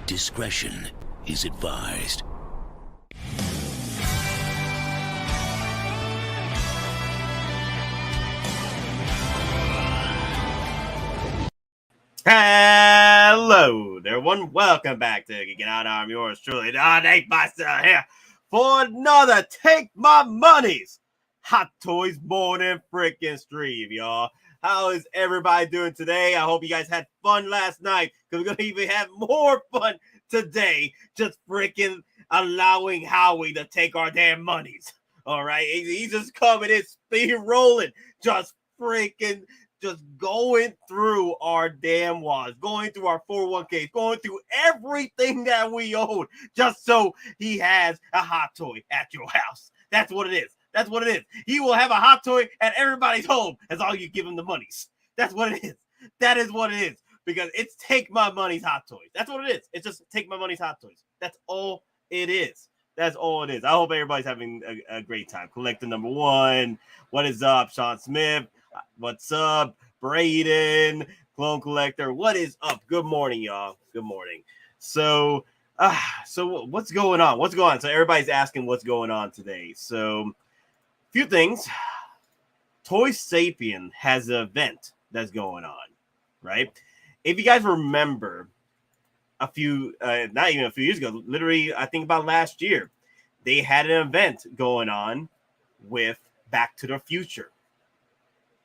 Discretion is advised. Hello there, everyone. Welcome back to Geekin Out. I'm yours truly, Don Hyperspace, here for another Take My Monies Hot Toys morning freaking stream, y'all. How is everybody doing today? I hope you guys had fun last night, because we're going to even have more fun today, just freaking allowing Howie to take our damn monies. All right? He's just coming in, speed rolling, just freaking just going through our damn walls, going through our 401ks, going through everything that we own, just so he has a hot toy at your house. That's what it is. That's what it is. He will have a hot toy at everybody's home as long as you give him the monies. That's what it is. That is what it is. Because it's Take My Money's Hot Toys. That's what it is. It's just Take My Money's Hot Toys. That's all it is. That's all it is. I hope everybody's having a great time. Collector number one. What is up, Sean Smith? What's up, Braden? Clone Collector. What is up? Good morning, y'all. Good morning. So what's going on? What's going on? So everybody's asking what's going on today. So few things. Toy Sapien has an event that's going on, right? If you guys remember not even a few years ago, literally, I think about last year, they had an event going on with Back to the Future,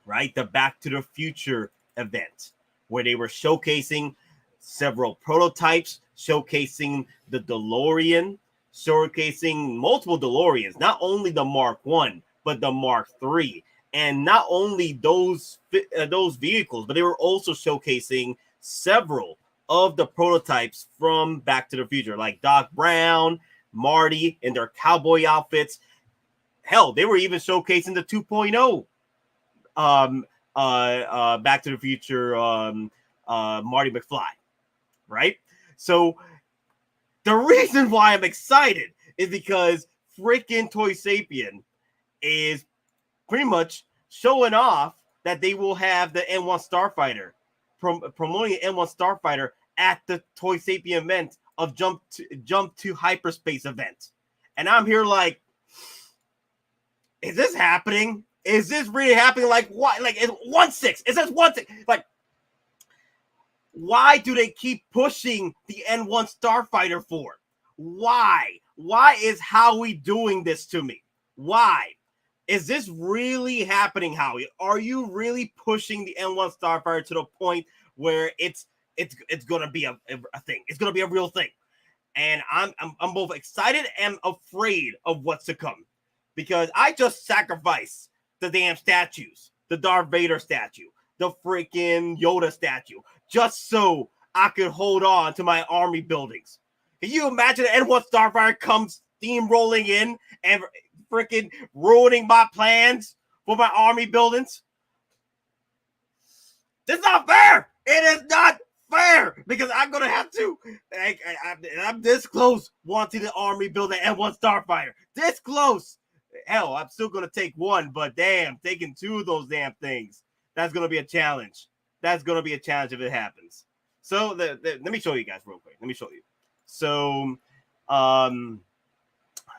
right? The Back to the Future event, where they were showcasing several prototypes, showcasing the DeLorean, showcasing multiple DeLoreans, not only the Mark 1, but the Mark III, and not only those vehicles, but they were also showcasing several of the prototypes from Back to the Future, like Doc Brown, Marty in their cowboy outfits. Hell, they were even showcasing the 2.0 Back to the Future Marty McFly, right? So the reason why I'm excited is because freaking Toy Sapien is pretty much showing off that they will have the N1 Starfighter, promoting the N1 Starfighter at the Toy Sapien event of Jump to Hyperspace event. And I'm here like, is this happening? Is this really happening? Like, what? Like, it's 1/6. It says 1/6. Like, why do they keep pushing the N1 Starfighter for? Why? Why is Howie doing this to me? Why? Is this really happening, Howie? Are you really pushing the N1 Starfighter to the point where it's gonna be a thing? It's gonna be a real thing, and I'm both excited and afraid of what's to come, because I just sacrificed the damn statues, the Darth Vader statue, the freaking Yoda statue, just so I could hold on to my army buildings. Can you imagine the N1 Starfighter comes steamrolling in and freaking ruining my plans for my army buildings? It's not fair. It is not fair, because I'm gonna have to. I'm this close wanting the army building N1 Starfighter. This close. Hell, I'm still gonna take one, but damn, taking two of those damn things, that's gonna be a challenge. That's gonna be a challenge if it happens. So let me show you guys real quick. Let me show you. So,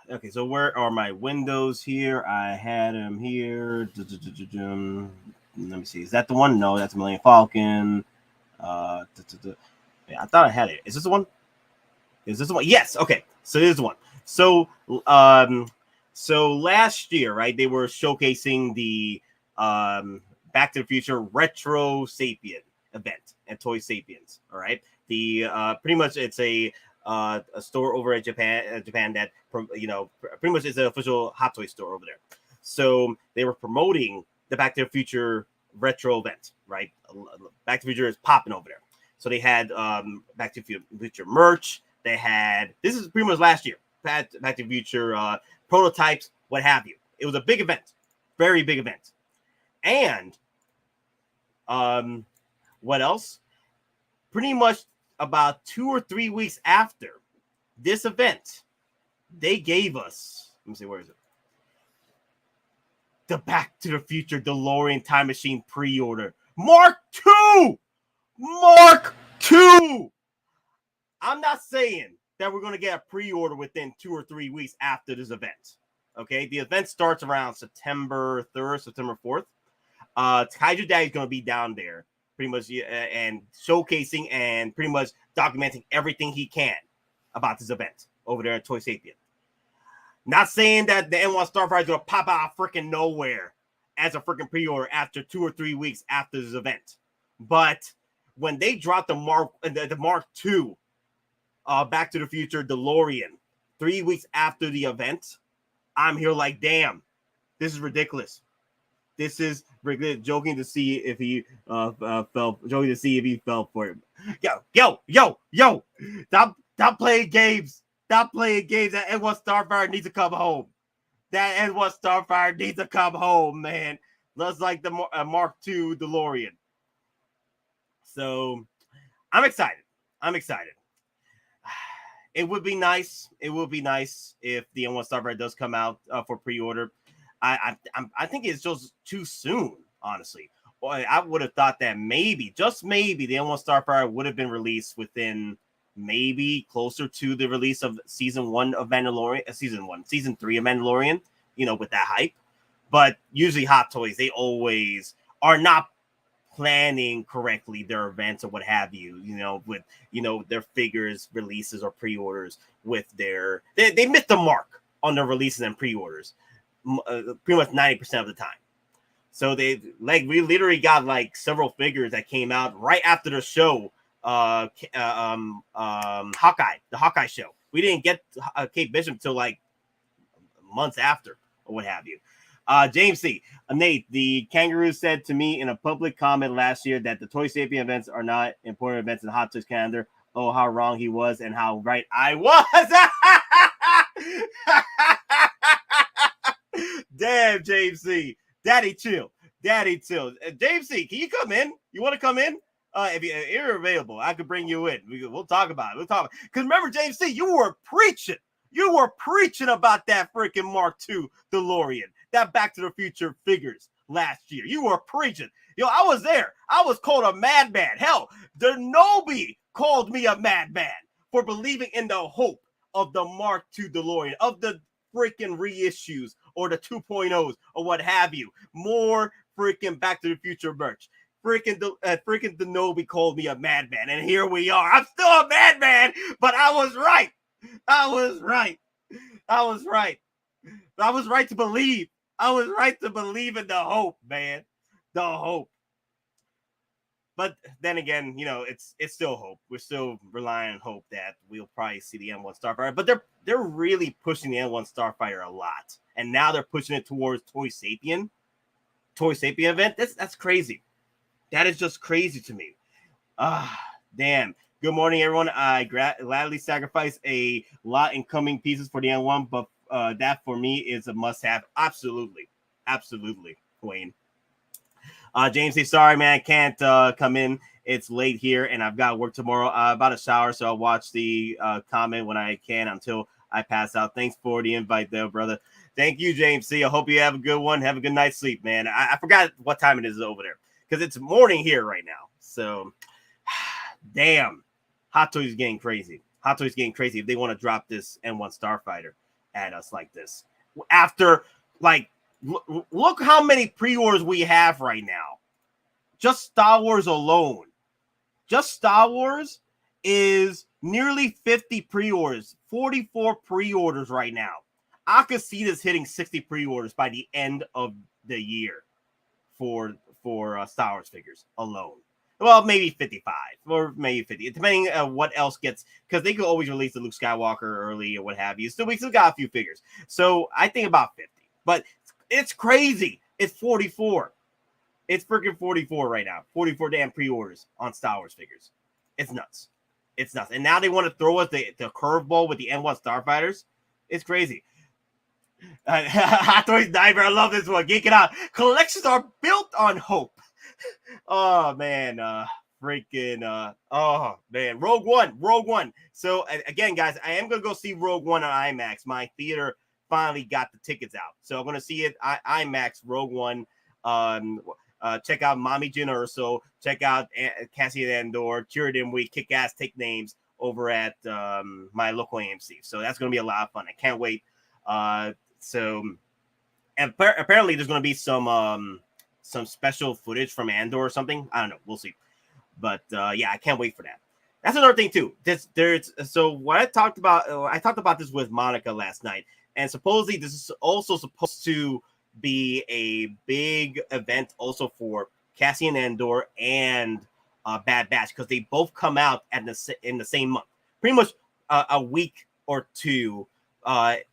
okay, so where are my windows here? I had them here. Let me see. Is that the one? No, that's Millennium Falcon. Yeah, I thought I had it. Is this the one? Is this the one? Yes. Okay, so this is the one. So, so last year, right, they were showcasing the Back to the Future Retro Sapien event and Toy Sapiens. All right, the pretty much it's a store over at Japan that, you know, pretty much is an official Hot Toy store over there. So they were promoting the Back to the Future retro event, right? Back to the Future is popping over there. So they had Back to the Future merch. They had, this is pretty much last year, Back to the Future prototypes, what have you. It was a big event, very big event. And what else? Pretty much about 2 or 3 weeks after this event, they gave us, let me see, where is it? The Back to the Future DeLorean Time Machine pre-order. Mark II! Mark II! I'm not saying that we're going to get a pre-order within 2 or 3 weeks after this event. Okay, the event starts around September 3rd, September 4th. Kaiju Daddy's going to be down there pretty much and showcasing and pretty much documenting everything he can about this event over there at Toy Sapien. Not saying that the N1 Starfighter is going to pop out of freaking nowhere as a freaking pre-order after 2 or 3 weeks after this event. But when they dropped the Mark II Back to the Future DeLorean 3 weeks after the event, I'm here like, damn, this is ridiculous. This is ridiculous. Joking to see if he fell for it. Yo. Stop playing games. Stop playing games. That N1 Starfighter needs to come home. That N1 Starfighter needs to come home, man. Looks like the Mark II DeLorean. So, I'm excited. It would be nice. It would be nice if the N1 Starfighter does come out for pre-order. I think it's just too soon, honestly. Boy, I would have thought that maybe, just maybe, the N1 Starfighter would have been released within maybe closer to the release of season 1 of Mandalorian, season 3 of Mandalorian, with that hype. But usually Hot Toys, they always are not planning correctly their events or what have you, with, their figures, releases, or pre-orders with they miss the mark on their releases and pre-orders pretty much 90% of the time. So we literally got like several figures that came out right after the show, Hawkeye, the Hawkeye show. We didn't get Kate Bishop until like months after or what have you. James C. Nate, the kangaroo said to me in a public comment last year that the Toy Sapien events are not important events in the Hot Toys calendar. Oh, how wrong he was and how right I was. Damn, James C. Daddy chill. James C., can you come in? You want to come in? If you're available, I could bring you in. We'll talk about it. Because remember, James C., you were preaching about that freaking Mark II DeLorean, that Back to the Future figures last year. You were preaching. I was there. I was called a madman. Hell, the Nobi called me a madman for believing in the hope of the Mark II DeLorean, of the freaking reissues or the 2.0s or what have you. More freaking Back to the Future merch. Freaking the Nobi called me a madman, and here we are. I'm still a madman, but I was right. I was right to believe. I was right to believe in the hope, man. The hope. But then again, it's still hope. We're still relying on hope that we'll probably see the N1 Starfighter. But they're really pushing the N1 Starfighter a lot, and now they're pushing it towards Toy Sapien event. That's crazy. That is just crazy to me. Damn. Good morning, everyone. I gladly sacrifice a lot in coming pieces for the N1, but that for me is a must-have. Absolutely, Wayne. James, say sorry, man. I can't come in. It's late here, and I've got work tomorrow. About a shower, so I'll watch the comment when I can until I pass out. Thanks for the invite, there, brother. Thank you, James C. I hope you have a good one. Have a good night's sleep, man. I forgot what time it is over there because it's morning here right now. So, damn. Hot Toys is getting crazy. If they want to drop this N1 Starfighter at us like this. After, look how many pre-orders we have right now. Just Star Wars alone. Just Star Wars is nearly 50 pre-orders. 44 pre-orders right now. I could see this hitting 60 pre-orders by the end of the year for Star Wars figures alone. Well, maybe 55 or maybe 50, depending on what else gets, because they could always release the Luke Skywalker early or what have you. So we still got a few figures. So I think about 50, but it's crazy. It's 44. It's freaking 44 right now. 44 damn pre-orders on Star Wars figures. It's nuts. And now they want to throw us the curveball with the N1 Starfighters. It's crazy. Hot Toys Diver. I love this one. Geeking Out. Collections are built on hope. Oh man, oh man, Rogue One. So again, guys, I am gonna go see Rogue One on IMAX. My theater finally got the tickets out, so I'm gonna see it IMAX Rogue One. Check out Mommy Jin Urso. Check out Cassian Andor, Tyrion We Kick Ass Take Names over at my local AMC. So that's gonna be a lot of fun. I can't wait. So and apparently there's gonna be some special footage from Andor or something. I don't know. We'll see. But yeah, I can't wait for that. That's another thing too. So what I talked about this with Monica last night, and supposedly this is also supposed to be a big event also for Cassian Andor and Bad Batch, because they both come out in the same month, pretty much a week or two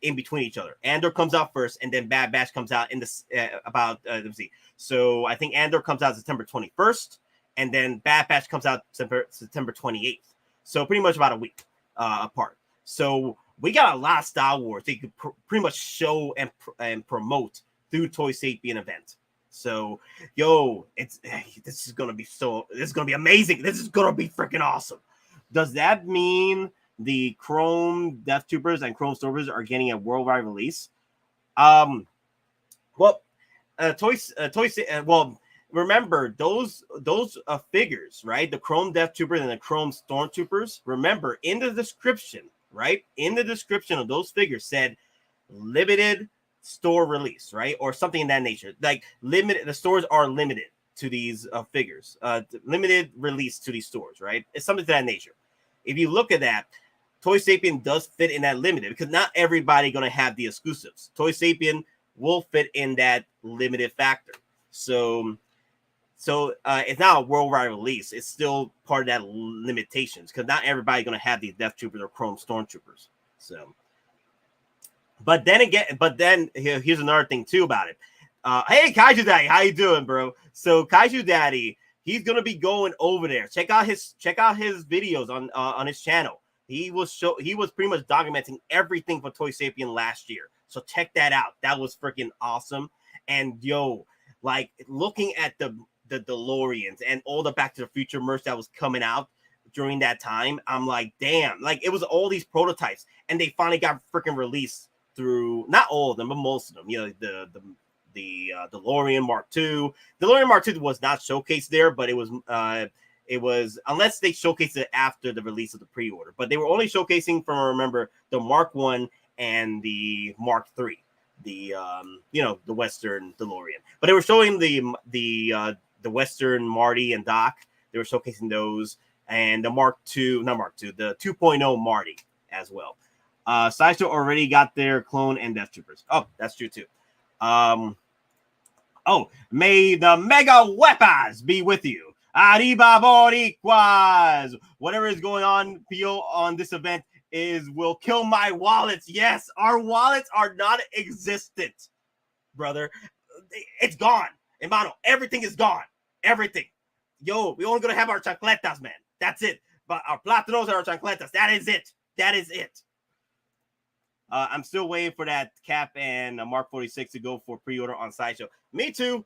in between each other. Andor comes out first, and then Bad Batch comes out in this let's see. So I think Andor comes out September 21st, and then Bad Batch comes out September 28th. So pretty much about a week apart. So we got a lot of Star Wars they could pretty much show and promote through Toy Sapien event. So this is gonna be amazing. This is gonna be freaking awesome. Does that mean the Chrome Death Troopers and Chrome Stormtroopers are getting a worldwide release? Well, remember those figures, right? The Chrome Death Troopers and the Chrome Stormtroopers. Remember in the description, right? In the description of those figures said limited store release, right? Or something in that nature. Like the stores are limited to these figures, limited release to these stores, right? It's something to that nature. If you look at that, Toy Sapien does fit in that limited, because not everybody going to have the exclusives. Toy Sapien will fit in that limited factor. So it's not a worldwide release. It's still part of that limitations, because not everybody's going to have these Death Troopers or Chrome Stormtroopers. So, but then here's another thing too about it. Hey, Kaiju Daddy, how you doing, bro? So Kaiju Daddy, he's gonna be going over there. Check out his videos on his channel. He was pretty much documenting everything for Toy Sapien last year. So check that out. That was freaking awesome. And like looking at the DeLoreans and all the Back to the Future merch that was coming out during that time, I'm like, damn, like it was all these prototypes, and they finally got freaking released through, not all of them, but most of them. The DeLorean Mark II. DeLorean Mark II was not showcased there, but it was unless they showcased it after the release of the pre-order. But they were only showcasing, from remember, the Mark I and the Mark III, the Western DeLorean. But they were showing the Western Marty and Doc. They were showcasing those, and the the 2.0 Marty as well. Sideshow already got their clone and Death Troopers. Oh, that's true too. May the mega weapons be with you. Arriba Boricuas. Whatever is going on, Pio, on this event will kill my wallets. Yes, our wallets are not existent, brother. It's gone. Hermano, everything is gone. Everything. We only gonna have our chancletas, man. That's it. But our platanos and our chancletas. That is it. That is it. I'm still waiting for that Cap and Mark 46 to go for pre-order on Sideshow. Me too.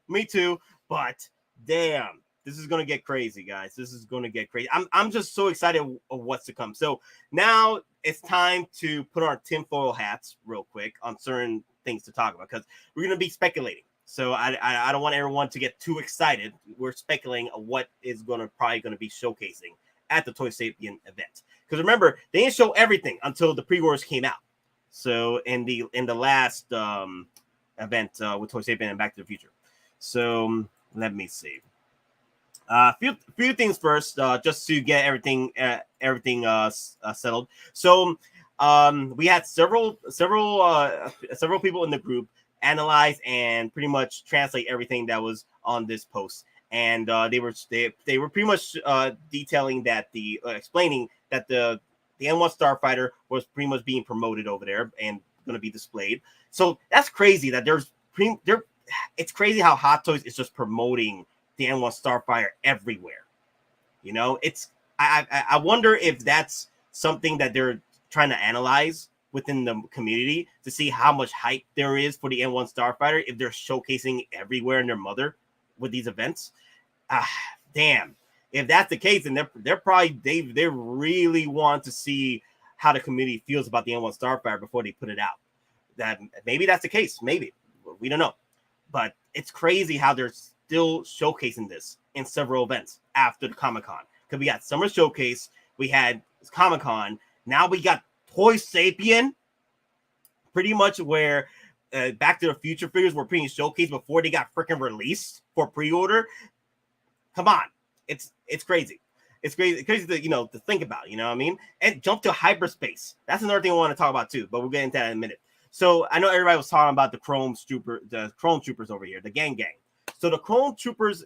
But damn, this is gonna get crazy, guys. This is gonna get crazy. I'm just so excited of what's to come. So now it's time to put our tinfoil hats real quick on certain things to talk about, because we're gonna be speculating. So I don't want everyone to get too excited. We're speculating on what is probably gonna be showcasing at the Toy Sapien event. Because remember, they didn't show everything until the pre-orders came out. So in the last event with Toy Sapien and Back to the Future. So let me see. Few things first, just to get everything settled. So we had several people in the group analyze and pretty much translate everything that was on this post, and they were pretty much detailing that explaining that the N1 Starfighter was pretty much being promoted over there and going to be displayed. So that's crazy that it's crazy how Hot Toys is just promoting the N1 Starfighter everywhere. I wonder if that's something that they're trying to analyze within the community to see how much hype there is for the N1 Starfighter if they're showcasing everywhere in their mother with these events. Damn. If that's the case, then they're probably they really want to see how the community feels about the N1 Starfighter before they put it out. That maybe that's the case. Maybe we don't know, but it's crazy how they're still showcasing this in several events after the Comic-Con. Because we got Summer Showcase, we had Comic-Con, now we got Toy Sapien, pretty much where Back to the Future figures were being showcased before they got freaking released for pre-order. Come on, it's crazy. It's crazy to to think about. You know what I mean? And jump to Hyperspace. That's another thing I want to talk about too. But we'll get into that in a minute. So I know everybody was talking about the Chrome Troopers over here, the gang. So the Chrome Troopers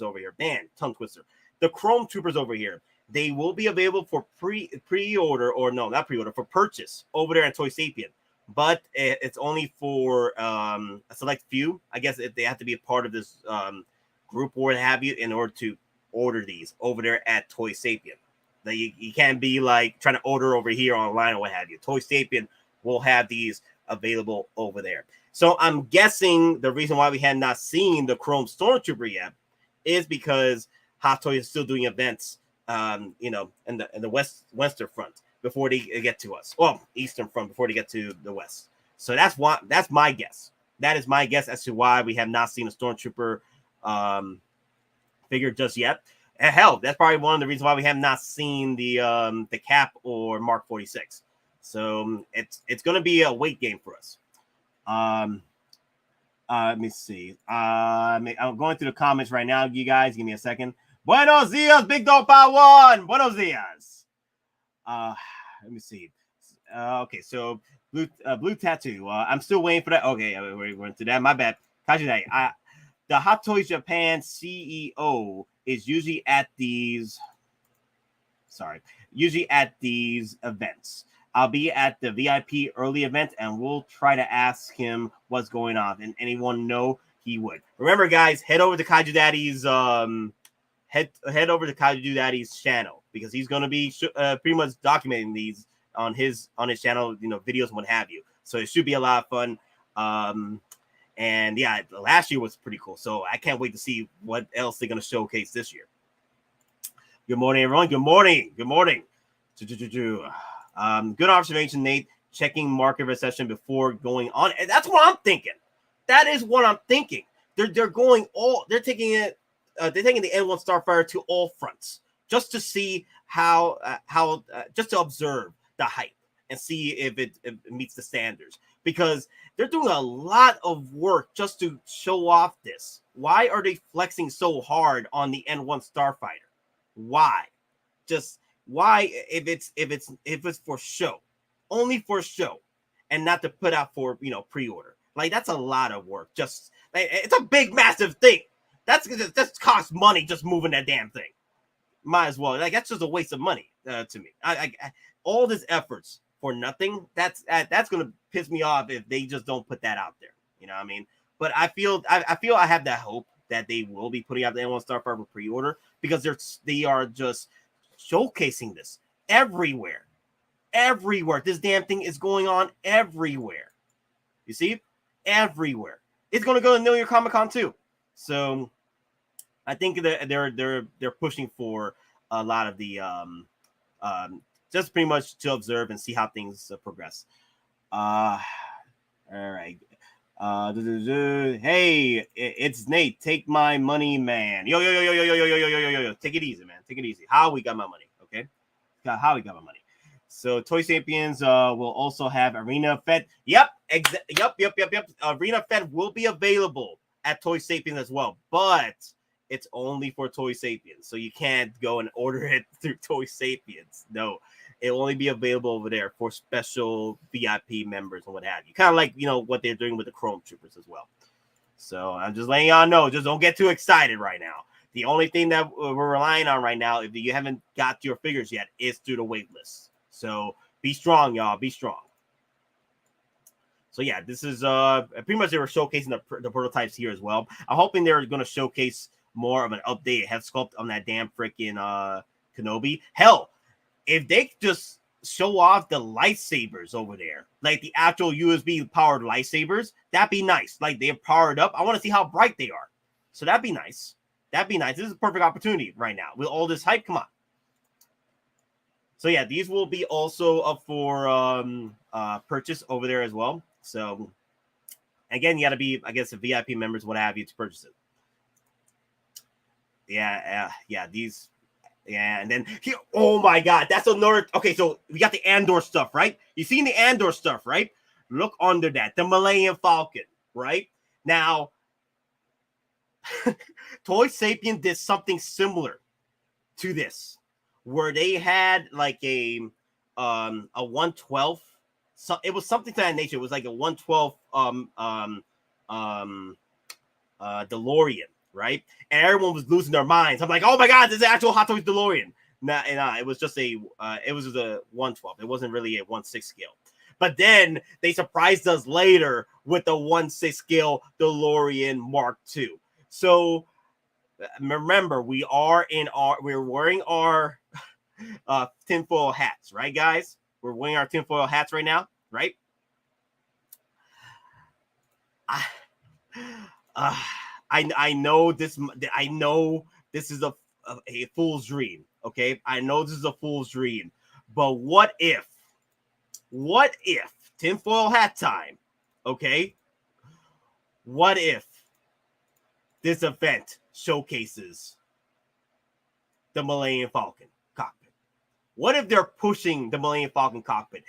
over here, man, tongue twister. The Chrome Troopers over here. They will be available for pre-order, or no, not pre-order, for purchase over there at Toy Sapien. But it's only for a select few. I guess they have to be a part of this group or what have you in order to order these over there at Toy Sapien. That you can't be like trying to order over here online or what have you. Toy Sapien will have these available over there. So I'm guessing the reason why we have not seen the Chrome Stormtrooper yet is because Hot Toys is still doing events in the western front before they get to us. Well, eastern front before they get to the west. So that's my guess. That is my guess as to why we have not seen a Stormtrooper figure just yet. And hell, that's probably one of the reasons why we have not seen the Cap or Mark 46. So it's going to be a wait game for us. Let me see. I'm going through the comments right now. You guys, give me a second. Buenos dias, Big Dog Power One. Buenos dias. Let me see. Okay, so blue tattoo. I'm still waiting for that. Okay, we're into that. My bad. Kajudai. The Hot Toys Japan CEO is usually at these events. I'll be at the VIP early event, and we'll try to ask him what's going on. And anyone know, he would. Remember, guys, head over to Kaiju Daddy's head over to Kaiju Daddy's channel, because he's going to be pretty much documenting these on his channel, videos and what have you. So it should be a lot of fun. And yeah, last year was pretty cool. So I can't wait to see what else they're going to showcase this year. Good morning, everyone. Good morning. Good morning. Good observation, Nate. Checking market recession before going on. And that's what I'm thinking. That is what I'm thinking. They're taking the N1 Starfighter to all fronts just to see how just to observe the hype and see if it meets the standards, because they're doing a lot of work just to show off this. Why are they flexing so hard on the N1 Starfighter? Why? Just why? If it's for show, only for show, and not to put out for pre-order. Like, that's a lot of work. Just it's a big massive thing. That's costs money just moving that damn thing. Might as well. Like, that's just a waste of money to me. I all this efforts for nothing. That's gonna piss me off if they just don't put that out there. You know what I mean? But I feel I have that hope that they will be putting out the N1 Starfighter pre-order, because they are just showcasing this everywhere. Everywhere. This damn thing is going on everywhere. You see? Everywhere. It's gonna go to New York Comic Con too. So I think that they're pushing for a lot of the just pretty much to observe and see how things progress. All right. Hey, it's Nate. Take my money, man. Yo. Take it easy, man. Take it easy. Howie got my money. Okay. Howie got my money. So Toy Sapiens will also have Arena Fed. Yep. Arena Fed will be available at Toy Sapiens as well, but it's only for Toy Sapiens. So you can't go and order it through Toy Sapiens. No, it will only be available over there for special VIP members and what have you. Kind of like, what they're doing with the Chrome Troopers as well. So I'm just letting y'all know, just don't get too excited right now. The only thing that we're relying on right now, if you haven't got your figures yet, is through the wait list. So be strong, y'all. Be strong. So yeah, this is pretty much they were showcasing the prototypes here as well. I'm hoping they're going to showcase more of an updated head sculpt on that damn freaking Kenobi. Hell, if they just show off the lightsabers over there, like the actual USB powered lightsabers. That'd be nice. Like they're powered up. I want to see how bright they are. So that'd be nice. That'd be nice. This is a perfect opportunity right now with all this hype. Come on. So yeah, these will be also up for purchase over there as well. So again, you got to be, I guess, a VIP members, what have you, to purchase it. Yeah, these. Yeah, and then here, oh my God, that's another. Okay, so we got the Andor stuff, right? You seen the Andor stuff, right? Look under that, the Millennium Falcon, right? Now, Toy Sapien did something similar to this, where they had like a 1/12. So it was something to that nature. It was like a 1/12 DeLorean, right? And everyone was losing their minds. I'm like, oh my God, this is actual Hot Toys DeLorean. Nah, it was just a 1/12. It wasn't really a 1/6 scale. But then they surprised us later with the 1/6 scale DeLorean Mark II. So remember, we're wearing our tinfoil hats, right, guys? We're wearing our tinfoil hats right now, right? I know this. I know this is a fool's dream. Okay, I know this is a fool's dream. But what if tinfoil hat time? Okay, what if this event showcases the Millennium Falcon cockpit? What if they're pushing the Millennium Falcon cockpit?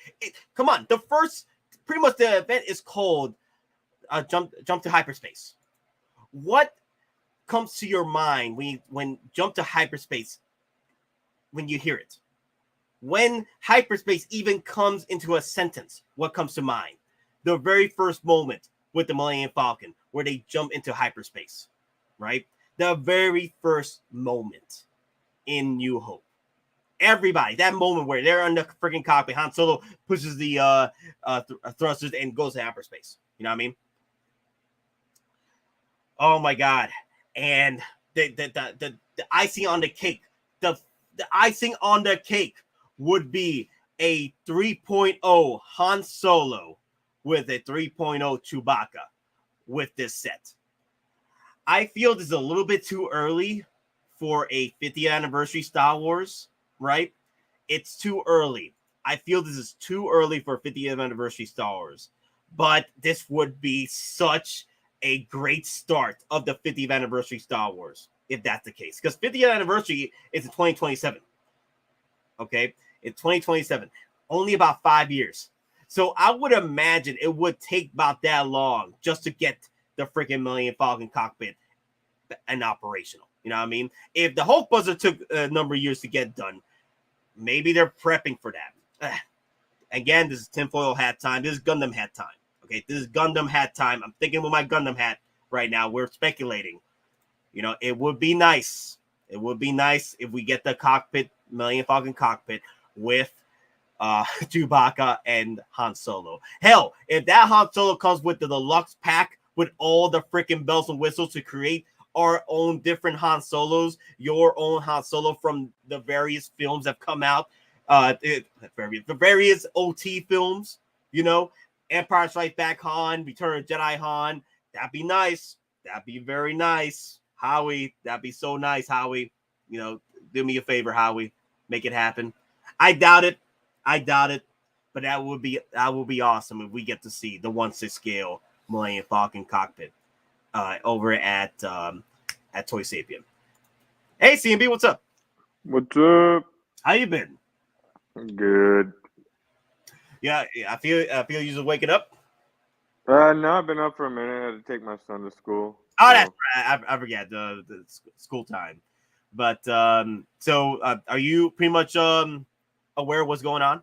Come on, pretty much the event is called Jump to Hyperspace. What comes to your mind when Jump to Hyperspace, when you hear it? When hyperspace even comes into a sentence, what comes to mind? The very first moment with the Millennium Falcon, where they jump into hyperspace, right? The very first moment in New Hope. Everybody, that moment where they're on the freaking cockpit, Han Solo pushes the thrusters and goes to hyperspace. You know what I mean? Oh my God. And the icing on the cake, the icing on the cake would be a 3.0 Han Solo with a 3.0 Chewbacca with this set. I feel this is a little bit too early for a 50th anniversary Star Wars, right? It's too early. I feel this is too early for 50th anniversary Star Wars, but this would be such a great start of the 50th anniversary Star Wars if that's the case, because 50th anniversary is in 2027. Okay, in 2027, only about 5 years. So I would imagine it would take about that long just to get the freaking Millennium Falcon cockpit and operational. You know what I mean? If the Hulkbuster took a number of years to get done, maybe they're prepping for that. Again, this is tinfoil hat time. This is Gundam hat time. Okay, this is Gundam hat time. I'm thinking with my Gundam hat right now. We're speculating. You know, it would be nice. It would be nice if we get the cockpit, Millennium Falcon cockpit, with Chewbacca and Han Solo. Hell, if that Han Solo comes with the deluxe pack with all the freaking bells and whistles to create our own different Han Solos, your own Han Solo from the various films that have come out, the various OT films, you know, Empire Strikes Back Han, Return of Jedi Han, that'd be nice. That'd be very nice. Howie, that'd be so nice, Howie. You know, do me a favor, Howie. Make it happen. I doubt it. But that would be awesome if we get to see the 1/6 scale Millennium Falcon cockpit over at Toy Sapien. Hey, CMB, what's up? What's up? How you been? Good. Yeah, I feel you just waking up. No, I've been up for a minute. I had to take my son to school. Oh, that's right. I forget the school time. But so are you pretty much aware of what's going on?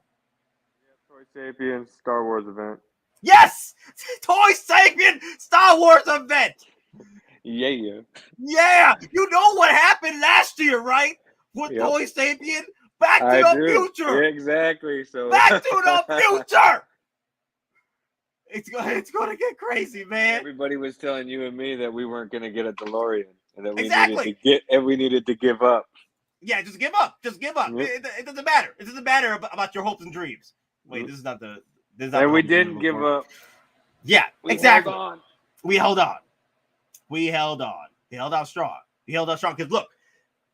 Yeah, Toy Sapien Star Wars event. Yes, Toy Sapien Star Wars event. Yeah. Yeah, you know what happened last year, right? With Toy Sapien, Back to the Future. Exactly. So Back to the Future. It's gonna get crazy, man. Everybody was telling you and me that we weren't gonna get a DeLorean and that we Exactly. needed to give up. Yeah, just give up. Just give up. Yep. It doesn't matter. It doesn't matter about your hopes and dreams. Wait, this is not the. This is not And the we hopes and didn't dreams give report. up. Yeah, We exactly. held on. We held on. We held on. We held out strong. We held out strong because look,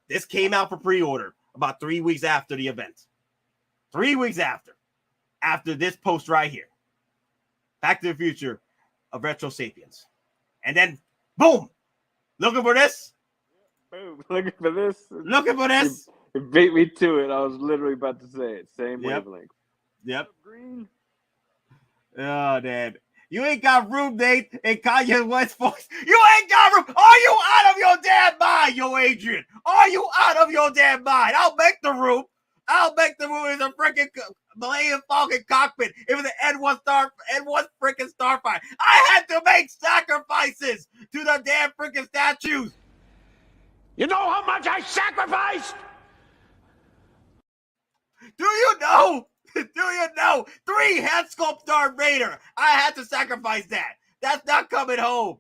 this came out for pre-order about 3 weeks after the event. 3 weeks after this post right here. Back to the Future of Retro Sapiens. And then, boom! Looking for this? Boom. Looking for this. Looking for this? It beat me to it. I was literally about to say it. Same wavelength. Yep. Green. Oh, damn. You ain't got room, Nate, in Kanye West's voice. You ain't got room. Are you out of your damn mind, yo, Adrian? Are you out of your damn mind? I'll make the room. I'll make the room. It's a freaking Millennium Falcon cockpit. It was an N1 freaking Starfighter. I had to make sacrifices to the damn freaking statues. You know how much I sacrificed? Do you know? Do you know? 3 head sculpt Darth Vader. I had to sacrifice that. That's not coming home.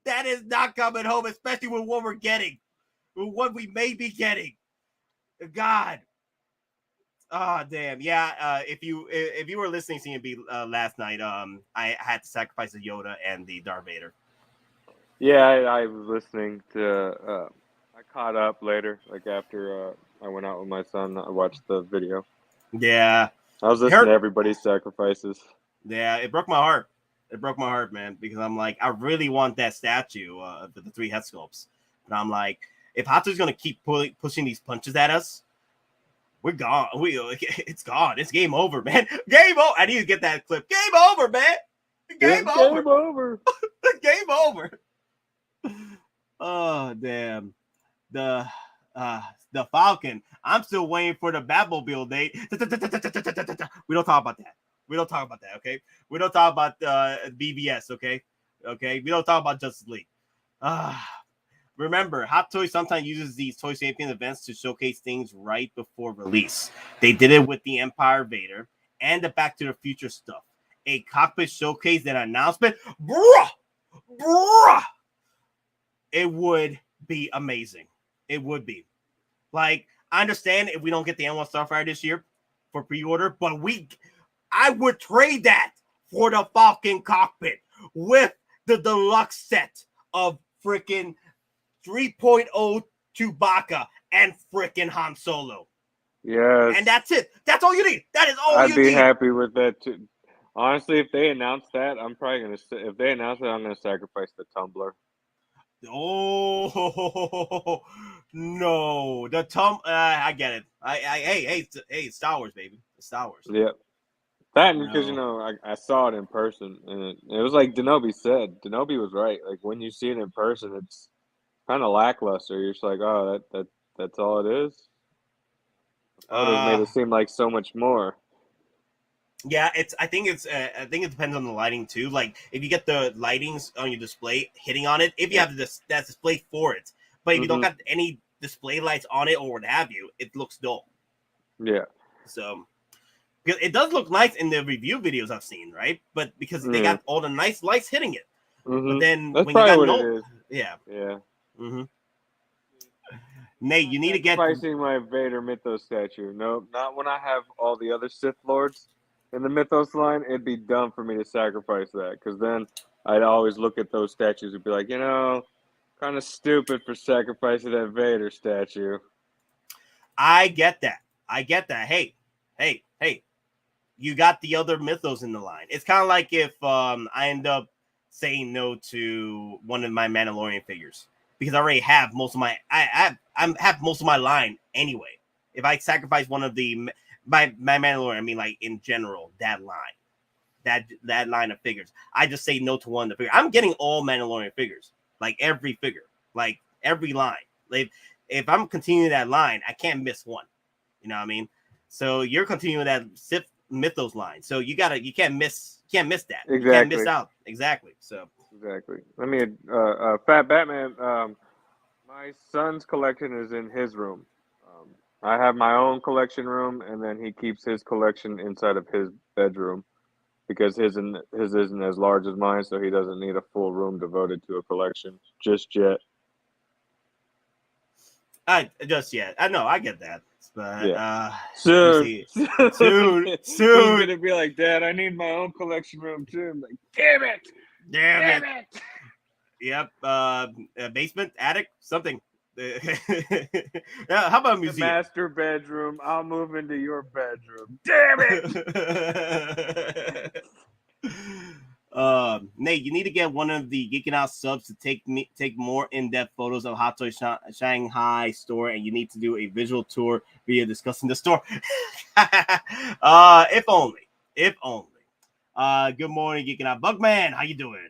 That is not coming home, especially with what we're getting. With what we may be getting. God. Oh, damn. Yeah, if you were listening to CNB last night, I had to sacrifice the Yoda and the Darth Vader. Yeah, I was listening to. I caught up later, like after I went out with my son. I watched the video. Yeah. I was listening to everybody's sacrifices. Yeah, it broke my heart. It broke my heart, man, because I'm like, I really want that statue of the 3 head sculpts. But I'm like, if Hato's going to keep pushing these punches at us, we're gone. It's gone. It's game over, man. Game over. I need to get that clip. Game over, man. Game over. Game over. Game over. Oh, damn. The Falcon. I'm still waiting for the Batmobile date. We don't talk about that. We don't talk about that, okay? We don't talk about BBS, okay? Okay? We don't talk about Justice League. Remember, Hot Toys sometimes uses these Toy Sapien events to showcase things right before release. They did it with the Empire Vader and the Back to the Future stuff. A cockpit showcase and announcement. Bruh! It would be amazing. It would be. Like, I understand if we don't get the N1 Starfighter this year for pre-order, but I would trade that for the Falcon cockpit with the deluxe set of freaking 3.0 Chewbacca and freaking Han Solo. Yes. And that's it. That's all you need. That is all you need. I'd be happy with that too. Honestly, if they announce that, I'm probably gonna. If they announce it, I'm gonna sacrifice the tumbler. Oh no, the I get it. Hey, Star Wars, baby, Star Wars. Yep. That because I saw it in person, and it was like Denobi said. Denobi was right. Like when you see it in person, it's kind of lackluster. You're just like, oh, that's all it is. Photos made it seem like so much more. Yeah, I think it depends on the lighting too. Like if you get the lightings on your display hitting on it, if you have that display for it, but if you don't got any display lights on it or what have you, it looks dull. Yeah. So because it does look nice in the review videos I've seen, right? But because they got all the nice lights hitting it, but then that's when you probably got what it is. Yeah. Mm-hmm. Nate, you need to get sacrificing my Vader Mythos statue. No, not when I have all the other Sith Lords in the Mythos line. It'd be dumb for me to sacrifice that because then I'd always look at those statues and be like, kind of stupid for sacrificing that Vader statue. I get that. Hey, you got the other Mythos in the line. It's kind of like if I end up saying no to one of my Mandalorian figures because I already have most of my I have most of my line anyway. If I sacrifice one of my Mandalorian, I mean like in general that line, that line of figures, I just say no to one of the figures. I'm getting all Mandalorian figures, like every figure, like every line. Like if I'm continuing that line, I can't miss one. You know what I mean? So you're continuing that Sith Mythos line. So you can't miss that. Exactly. You can't miss out. Exactly. So exactly. Let me Fat Batman. My son's collection is in his room. I have my own collection room, and then he keeps his collection inside of his bedroom because his isn't as large as mine, so he doesn't need a full room devoted to a collection just yet. I know, I get that. But soon. soon. He's gonna be like, Dad, I need my own collection room too. I'm like, damn it. Yep. Basement, attic, something. How about the museum? Master bedroom. I'll move into your bedroom. Damn it. Nate, you need to get one of the Geekin Out subs to take more in-depth photos of Hot Toy Shanghai store, and you need to do a visual tour via discussing the store. If only. Good morning, Geekin Out. Bugman, how you doing?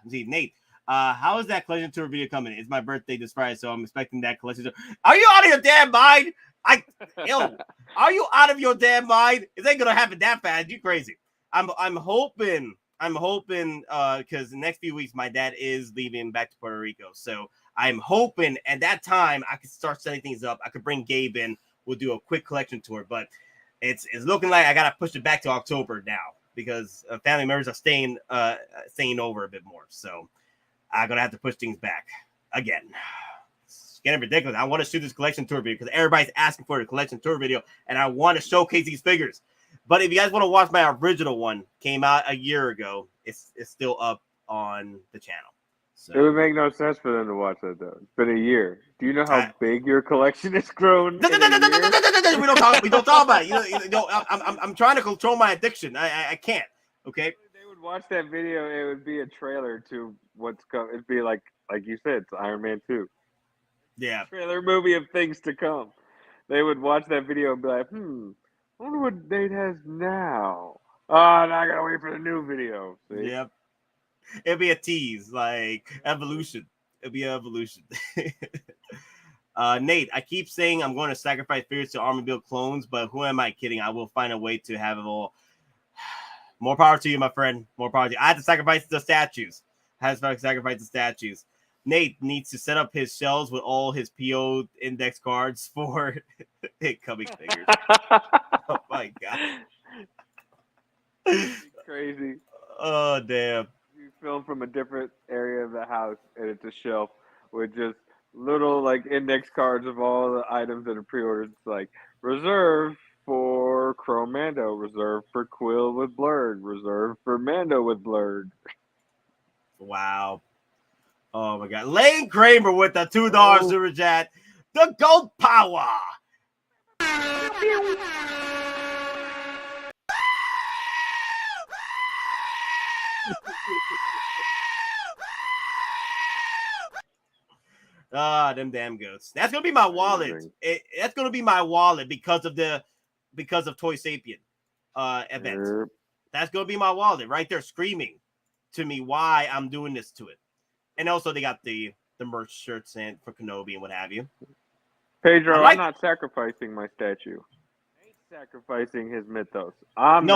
Nate, how is that collection tour video coming? It's my birthday this Friday, so I'm expecting that collection tour. Are you out of your damn mind? Are you out of your damn mind? It ain't gonna happen that fast. You crazy. I'm hoping because the next few weeks my dad is leaving back to Puerto Rico, so I'm hoping at that time I could start setting things up. I could bring Gabe in. We'll do a quick collection tour, but it's looking like I gotta push it back to October now because family members are staying over a bit more, so I'm gonna have to push things back again. It's getting ridiculous. I want to shoot this collection tour video because everybody's asking for the collection tour video, and I want to showcase these figures. But if you guys want to watch my original one, came out a year ago, it's still up on the channel. So it would make no sense for them to watch that though. It's been a year. Do you know how big your collection has grown? We don't talk about it. I'm trying to control my addiction. I can't. Okay. They would watch that video. It would be a trailer to what's coming. It'd be like you said, it's Iron Man 2. Yeah. Trailer movie of things to come. They would watch that video and be like, I wonder what Nate has now. Oh, now I gotta wait for the new video. See? Yep. It'll be a tease, like evolution. It'll be evolution. Nate, I keep saying I'm going to sacrifice figures to army build clones, but who am I kidding? I will find a way to have it all. More power to you, my friend. More power to you. I have to sacrifice the statues. Nate needs to set up his shelves with all his PO index cards for incoming figures. Oh my god. Crazy. Oh damn. You film from a different area of the house and it's a shelf with just little like index cards of all the items that are pre-ordered. It's like reserved for Chrome Mando, reserved for Quill with blurred, reserved for Mando with blurred. Wow. Oh my god. Lane Kramer with the $2 super chat. The gold power. Them damn goats. That's gonna be my wallet. That's gonna be my wallet because of Toy Sapien event. That's gonna be my wallet right there, screaming to me why I'm doing this to it. And also they got the merch shirts and for Kenobi and what have you. Pedro, I'm not sacrificing my statue. He's sacrificing his mythos. I'm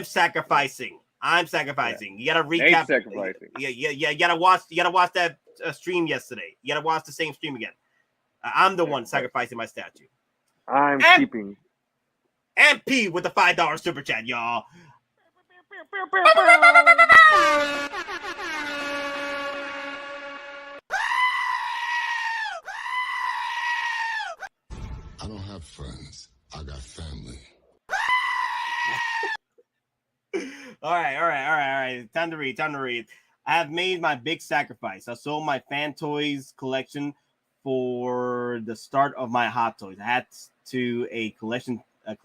sacrificing. I'm sacrificing. You gotta recap. Sacrificing. Yeah. You gotta watch that stream yesterday. You gotta watch the same stream again. I'm the one sacrificing my statue. I'm keeping. And P with the $5 super chat, y'all. I don't have friends. I got family. All right. Time to read. I have made my big sacrifice. I sold my fan toys collection for the start of my hot toys. I had to a collection. I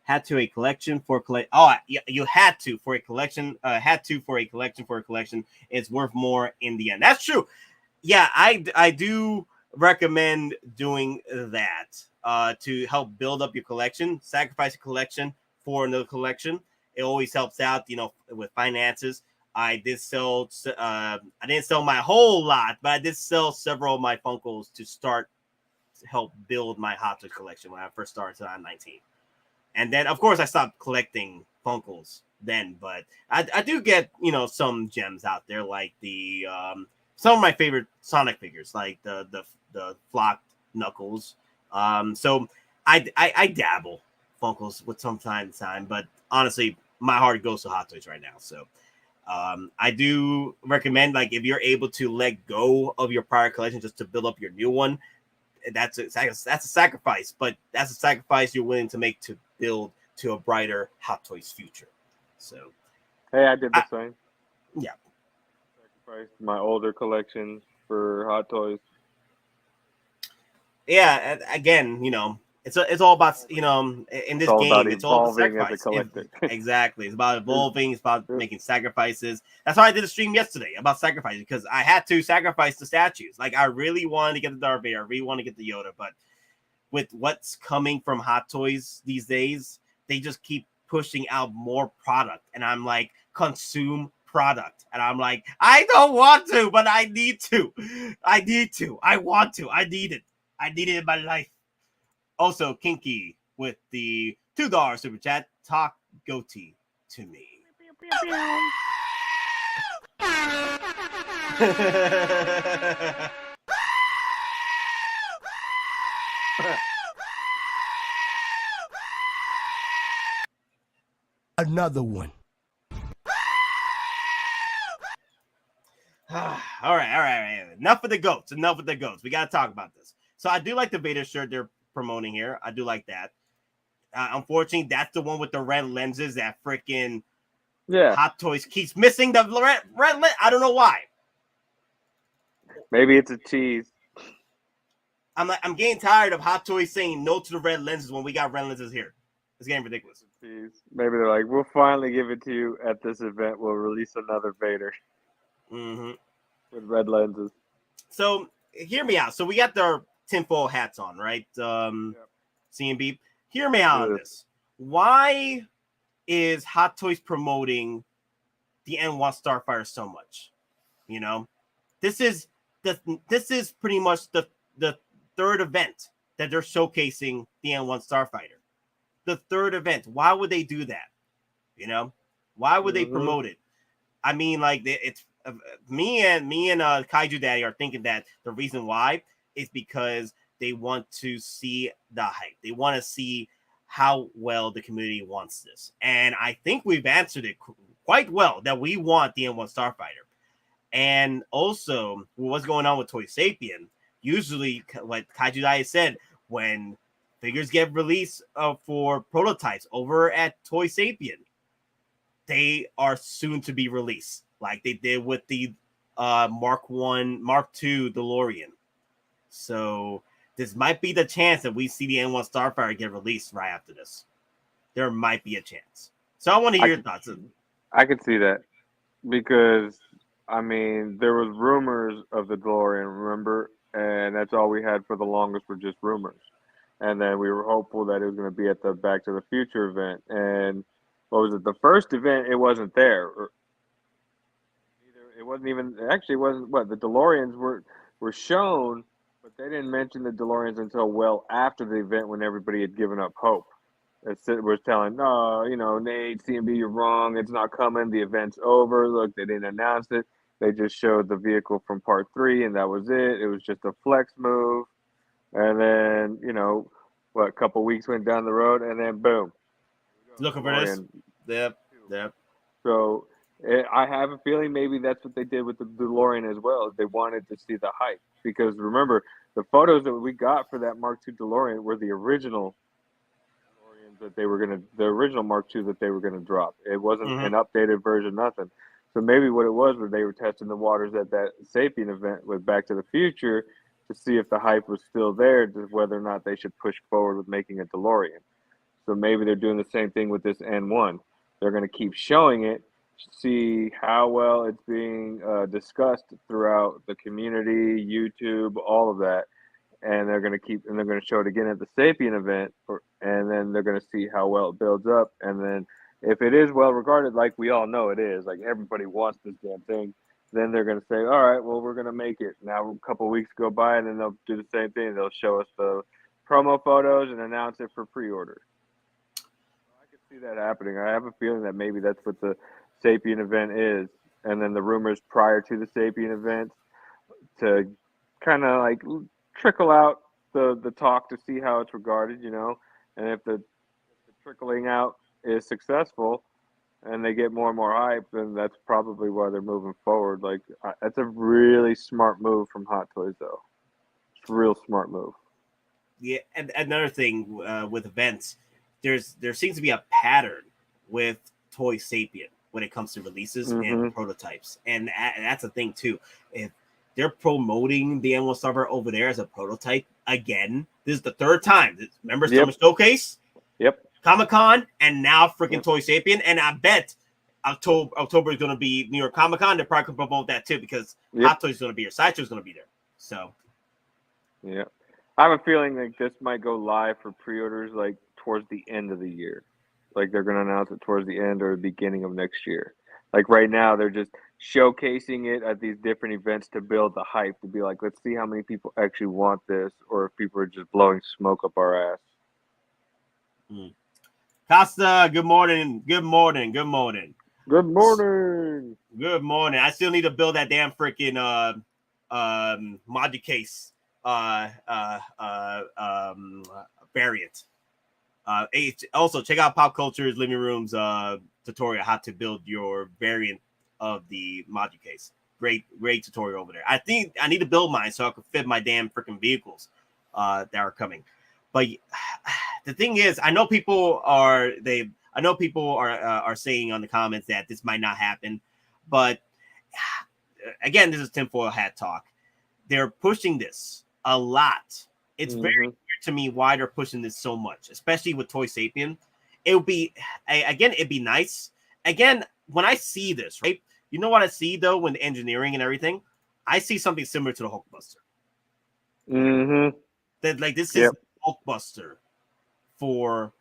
had to a collection for collect. Oh, you had to for a collection. Had to for a collection. It's worth more in the end. That's true. Yeah, I do recommend doing that to help build up your collection. Sacrifice a collection for another collection. It always helps out, with finances. I did sell. I didn't sell my whole lot, but I did sell several of my Funkos to start to help build my Hot Toys collection when I first started in 2019. And then, of course, I stopped collecting Funkos then. But I do get some gems out there, like the some of my favorite Sonic figures, like the flocked Knuckles. So I dabble Funkos with some time to time, but honestly, my heart goes to Hot Toys right now. So I do recommend, like, if you're able to let go of your prior collection just to build up your new one, that's a sacrifice, but that's a sacrifice you're willing to make to build to a brighter Hot Toys future. So, hey, I did the same. Yeah. Sacrificed my older collection for Hot Toys. Yeah, again, it's all about, in this game, it's all about evolving as a sacrifice. collector. Exactly. It's about evolving. It's about making sacrifices. That's why I did a stream yesterday about sacrifices, because I had to sacrifice the statues. Like, I really wanted to get the Darth Vader. I really want to get the Yoda, but with what's coming from Hot Toys these days, they just keep pushing out more product. And I'm like, consume product. And I'm like, I don't want to, but I need to. I want to. I need it. I need it in my life. Also, Kinky with the $2 super chat. Talk goatee to me. Another one. All right. Enough with the goats. We got to talk about this. So I do like the Vader shirt they're promoting here. I do like that. Unfortunately, that's the one with the red lenses that freaking Hot Toys keeps missing the red lens. I don't know why. Maybe it's a tease. I'm getting tired of Hot Toys saying no to the red lenses when we got red lenses here. It's getting ridiculous. Maybe they're like, we'll finally give it to you at this event. We'll release another Vader with red lenses. So hear me out. So we got their tinfoil hats on, right? CMB. Hear me out on this. Why is Hot Toys promoting the N1 Starfighter so much? This is pretty much the third event that they're showcasing the N1 Starfighter. The third event. Why would they do that? Why would they promote it? I mean, like, it's me and Kaiju Daddy are thinking that the reason why is because they want to see the hype. They want to see how well the community wants this. And I think we've answered it quite well, that we want the N1 Starfighter. And also, what's going on with Toy Sapien? Usually, what Kaiju Daddy said, when figures get released for prototypes over at Toy Sapien, they are soon to be released, like they did with the Mark 1, Mark 2 DeLorean. So this might be the chance that we see the N1 Starfighter get released right after this. There might be a chance. So I want to hear your thoughts. I could see that, because I mean, there was rumors of the DeLorean, remember? And that's all we had for the longest were just rumors. And then we were hopeful that it was going to be at the Back to the Future event. And what was it? The first event, it wasn't there. It wasn't even, actually, it wasn't, the DeLoreans were shown, but they didn't mention the DeLoreans until well after the event, when everybody had given up hope. It was telling, no, Nate, CMB, you're wrong. It's not coming. The event's over. Look, they didn't announce it. They just showed the vehicle from part 3, and that was it. It was just a flex move. And then, a couple weeks went down the road, and then boom. Looking for this. Yep. So I have a feeling maybe that's what they did with the DeLorean as well. They wanted to see the hype, because remember, the photos that we got for that Mark II DeLorean were the original DeLoreans that they were the original Mark II that they were gonna drop. It wasn't an updated version, nothing. So maybe what it was they were testing the waters at that Sapien event with Back to the Future to see if the hype was still there, to whether or not they should push forward with making a DeLorean. So maybe they're doing the same thing with this N1. They're going to keep showing it, see how well it's being discussed throughout the community, YouTube, all of that. And they're going to show it again at the Sapien event, and then they're going to see how well it builds up. And then if it is well regarded, like we all know it is, like everybody wants this damn thing, then they're going to say, all right, well, we're going to make it. Now a couple of weeks go by, and then they'll do the same thing. They'll show us the promo photos and announce it for pre-order. I could see that happening. I have a feeling that maybe that's what the Sapien event is. And then the rumors prior to the Sapien event to kind of like trickle out the talk to see how it's regarded, And if the trickling out is successful, and they get more and more hype, then that's probably why they're moving forward. Like that's a really smart move from Hot Toys, though. It's a real smart move. Yeah, and another thing with events, there seems to be a pattern with Toy Sapien when it comes to releases and prototypes, and that's a thing too. If they're promoting the N1 Starfighter over there as a prototype again, this is the third time. Remember Summer Showcase? Yep. Comic-Con, and now freaking Toy Sapien, and I bet October is going to be New York Comic-Con. They're probably going to promote that too because Hot Toys is going to be here, Sideshow is going to be there. So, yeah, I have a feeling like this might go live for pre-orders like towards the end of the year. Like they're going to announce it towards the end or the beginning of next year. Like right now, they're just showcasing it at these different events to build the hype, to be like, let's see how many people actually want this, or if people are just blowing smoke up our ass. Costa, good morning. Good morning. Good morning. Good morning. Good morning. I still need to build that damn freaking module case variant. Also, check out Pop Culture's Living Room's tutorial how to build your variant of the module case. Great tutorial over there. I think I need to build mine so I can fit my damn freaking vehicles that are coming. But the thing is, I know people are saying on the comments that this might not happen, but again, this is tinfoil hat talk. They're pushing this a lot. It's very clear to me why they're pushing this so much, especially with Toy Sapien. It'd be nice. Again, when I see this, right? You know what I see though, when the engineering and everything, I see something similar to the Hulkbuster. That like this is Hulkbuster for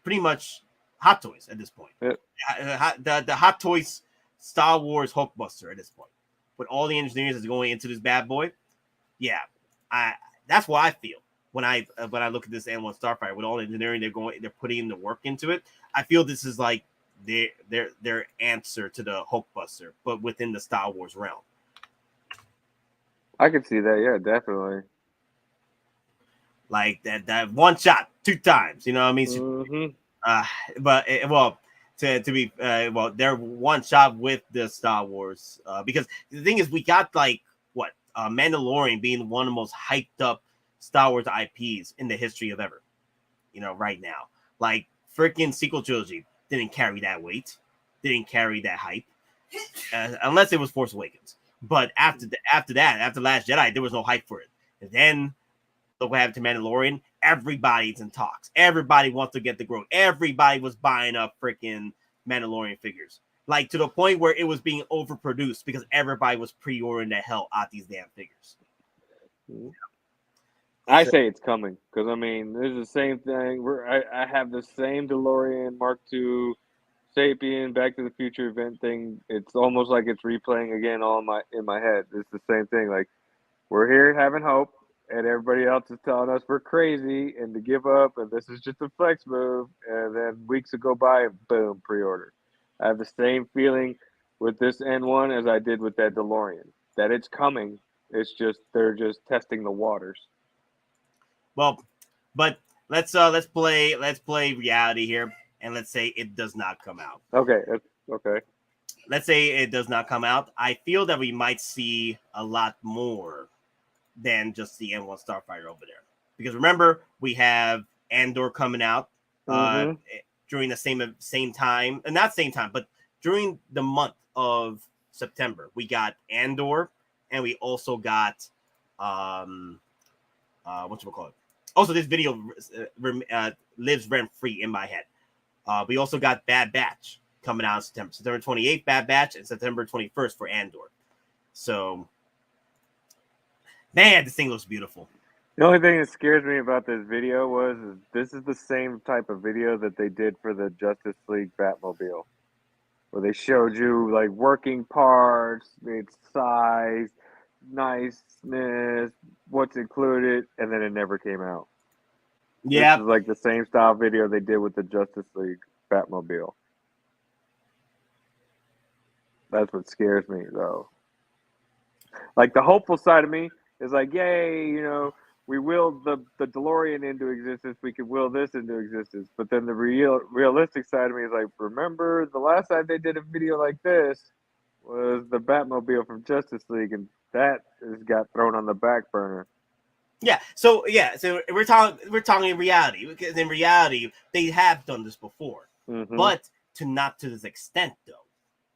pretty much Hot Toys at this point. The Hot Toys Star Wars Hulkbuster at this point, with all the engineers that's going into this bad boy. Yeah, that's what I feel when I look at this N1 Starfighter with all the engineering they're putting the work into it. I feel this is like their answer to the Hulkbuster, but within the Star Wars realm. I can see that, yeah, definitely. Like that one shot 2 times, you know what I mean? They're one shot with the Star Wars because the thing is, we got like Mandalorian being one of the most hyped up Star Wars IPs in the history of ever. You know, right now, like freaking sequel trilogy didn't carry that weight, didn't carry that hype, unless it was Force Awakens. But after Last Jedi, there was no hype for it. And then look what happened to Mandalorian. Everybody's in talks. Everybody wants to get the growth. Everybody was buying up freaking Mandalorian figures, like to the point where it was being overproduced because everybody was pre-ordering the hell out these damn figures. I say it's coming because I mean, there's the same thing. I have the same DeLorean Mark II, Sapien, Back to the Future event thing. It's almost like it's replaying again all in my head. It's the same thing. Like we're here having hope, and everybody else is telling us we're crazy and to give up, and this is just a flex move. And then weeks will go by, and boom, pre-order. I have the same feeling with this N1 as I did with that DeLorean. That it's coming. It's just they're just testing the waters. Well, but let's play reality here, and let's say it does not come out. Okay. Let's say it does not come out. I feel that we might see a lot more than just the N1 Starfighter over there, because remember we have Andor coming out during the same time, and not same time, but during the month of September. We got Andor, and we also got whatchamacallit. Also, this video lives rent free in my head. We also got Bad Batch coming out in September 28th, Bad Batch, and September 21st for Andor. So, man, this thing looks beautiful. The only thing that scares me about this video is this is the same type of video that they did for the Justice League Batmobile, where they showed you like working parts, its size, niceness, what's included, and then it never came out. Yeah, this is like the same style video they did with the Justice League Batmobile. That's what scares me, though. Like the hopeful side of me is like, yay, you know, we willed the DeLorean into existence. We could will this into existence. But then the realistic side of me is like, remember the last time they did a video like this was the Batmobile from Justice League, and that has got thrown on the back burner. So we're talking in reality, because in reality they have done this before, but not to this extent though,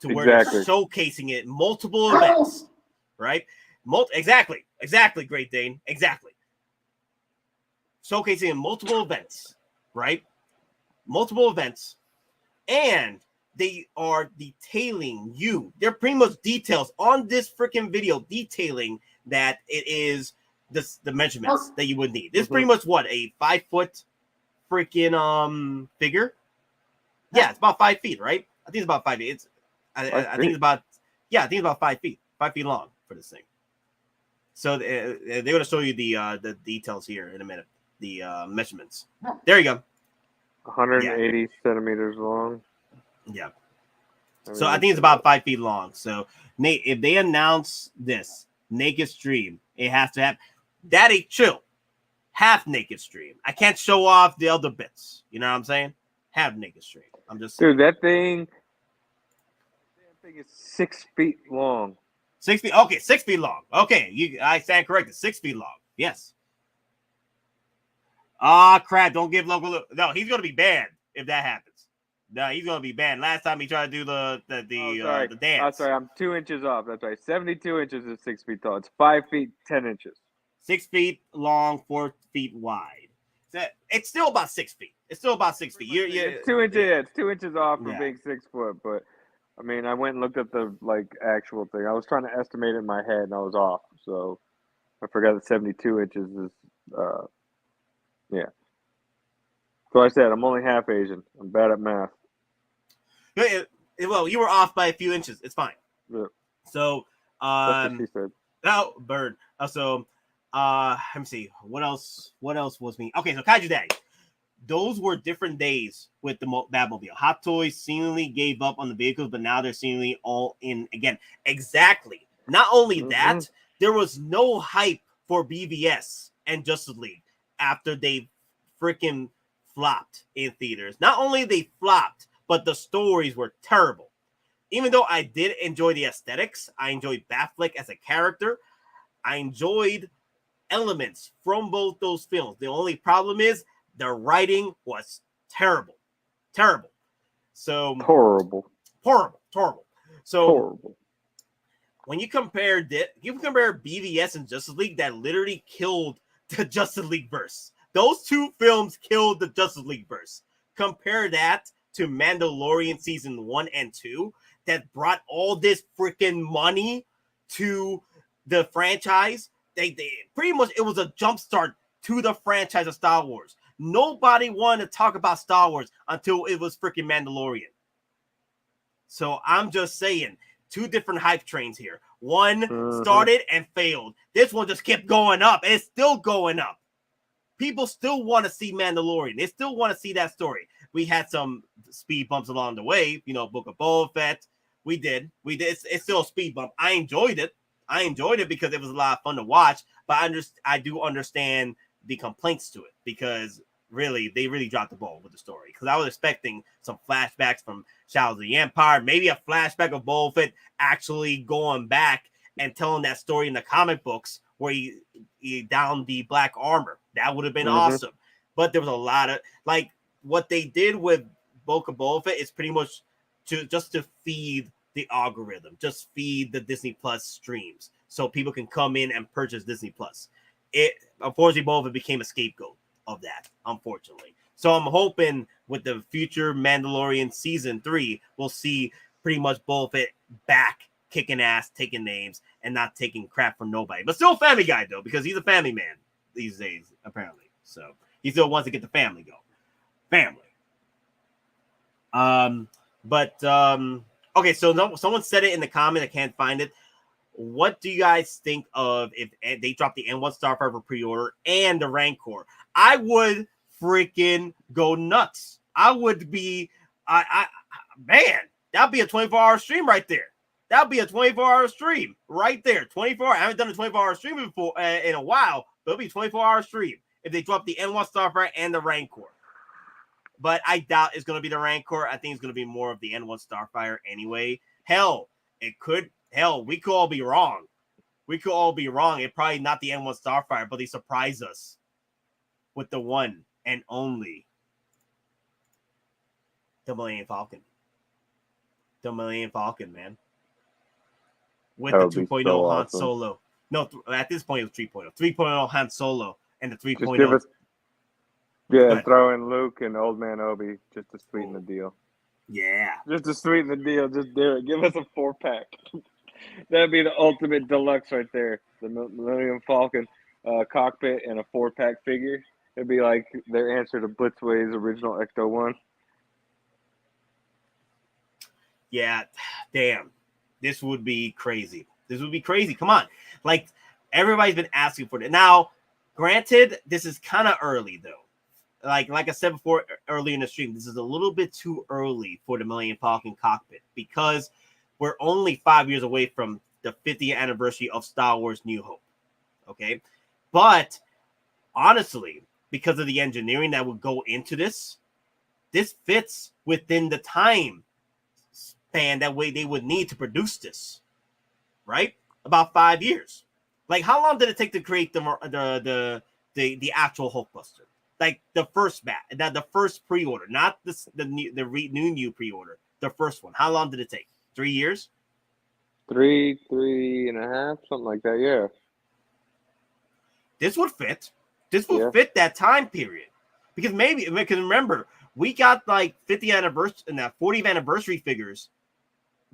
to where they're showcasing it in multiple events, right? Exactly, Great Dane, exactly. Showcasing in multiple events, right? Multiple events, and they are detailing you. They're pretty much details on this freaking video, detailing that it is the measurements that you would need. This is pretty much what, a 5 foot freaking figure? Yeah, it's about 5 feet, right? I think it's about 5 feet. I think it's about 5 feet, 5 feet long for this thing. So they're going to show you the details here in a minute. The measurements. There you go. 180 centimeters long. Yeah. So I think it's about 5 feet long. So Nate, if they announce this naked stream, it has to have Daddy chill. Half naked stream. I can't show off the other bits. You know what I'm saying? Half naked stream. I'm just saying. Dude, that thing is 6 feet long. 6 feet. Okay, 6 feet long. Okay, I stand corrected. 6 feet long. Yes. Crap! Don't give Loco Lu. No, he's gonna be banned if that happens. No, he's gonna be banned. Last time he tried to do the dance. Oh, sorry, I'm 2 inches off. That's right. 72 inches is 6 feet tall. It's 5 feet 10 inches. 6 feet long, 4 feet wide. It's still about 6 feet. It's still about 6 feet. It's 2 inches. Yeah, it's 2 inches off for being 6 foot. But I mean, I went and looked at the actual thing. I was trying to estimate it in my head, and I was off. So I forgot that 72 inches is. Yeah. So I said I'm only half Asian. I'm bad at math. Well, you were off by a few inches. It's fine. Yeah. So, that's what she said. Oh, bird. So, let me see. What else was me? Okay, so Kaiju Daddy. Those were different days with the Batmobile. Hot Toys seemingly gave up on the vehicles, but now they're seemingly all in again. Exactly. Not only that, there was no hype for BBS and Justice League after they freaking flopped in theaters. Not only they flopped, but the stories were terrible. Even though I did enjoy the aesthetics, I enjoyed Batfleck as a character. I enjoyed elements from both those films. The only problem is the writing was terrible. So horrible. So when you compare BVS and Justice League, that literally killed the Justice League verse. Those two films killed the Justice League verse. Compare that to Mandalorian season 1 and 2 that brought all this freaking money to the franchise. They pretty much, it was a jumpstart to the franchise of Star Wars. Nobody wanted to talk about Star Wars until it was freaking Mandalorian. So I'm just saying, two different hype trains here. One started and failed. This one just kept going up. And it's still going up. People still want to see Mandalorian. They still want to see that story. We had some speed bumps along the way. You know, Book of Boba Fett. We did. It's still a speed bump. I enjoyed it. Because it was a lot of fun to watch. But I do understand the complaints to it, because they really dropped the ball with the story. Because I was expecting some flashbacks from Shadows of the Empire, maybe a flashback of Boba Fett actually going back and telling that story in the comic books where he downed the black armor. That would have been awesome. But there was a lot of, what they did with Book of Boba Fett is pretty much just to feed the algorithm, just feed the Disney Plus streams so people can come in and purchase Disney Plus. Unfortunately, Boba Fett became a scapegoat of that, unfortunately. So I'm hoping with the future Mandalorian season 3, we'll see pretty much Boba Fett back kicking ass, taking names, and not taking crap from nobody. But still a family guy, though, because he's a family man these days, apparently. So he still wants to get the family going. Okay, so someone said it in the comment. I can't find it. What do you guys think of if they drop the N1 Starfighter pre-order and the Rancor? I would freaking go nuts. I would be, man, that'd be a 24-hour stream right there. That'd be a 24-hour stream right there. 24. I haven't done a 24-hour stream before in a while, It'll be 24-hour stream if they drop the N1 Starfighter and the Rancor. But I doubt it's going to be the Rancor. I think it's going to be more of the N1 Starfighter anyway. Hell, we could all be wrong. We could all be wrong. It's probably not the N1 Starfighter, but they surprise us with the one and only the Millennium Falcon. The Millennium Falcon, man. With the 2.0 so Han awesome. Solo. No, at this point it was 3.0. 3.0 Han Solo and the 3.0. Just give us, yeah, But, throw in Luke and Old Man Obi just to sweeten the deal. yeah. Just to sweeten the deal, just do it. Give us a 4-pack. That'd be the ultimate deluxe right there. The Millennium Falcon cockpit and a 4-pack figure. It'd be like their answer to Blitzway's original Ecto 1. Yeah, damn. This would be crazy. This would be crazy. Come on. Like, everybody's been asking for it. Now, granted, this is kind of early, though. Like I said before earlier in the stream, this is a little bit too early for the Millennium Falcon cockpit because we're only 5 years away from the 50th anniversary of Star Wars New Hope. Okay? But, honestly, because of the engineering that would go into this fits within the time span that way they would need to produce this, right? About 5 years. Like, how long did it take to create the actual Hulkbuster? Like the first the first pre-order, not the new pre-order, the first one. How long did it take? 3 years? 3.5, something like that. Yeah. This would fit. This would fit that time period because remember we got like 50th anniversary and that 40th anniversary figures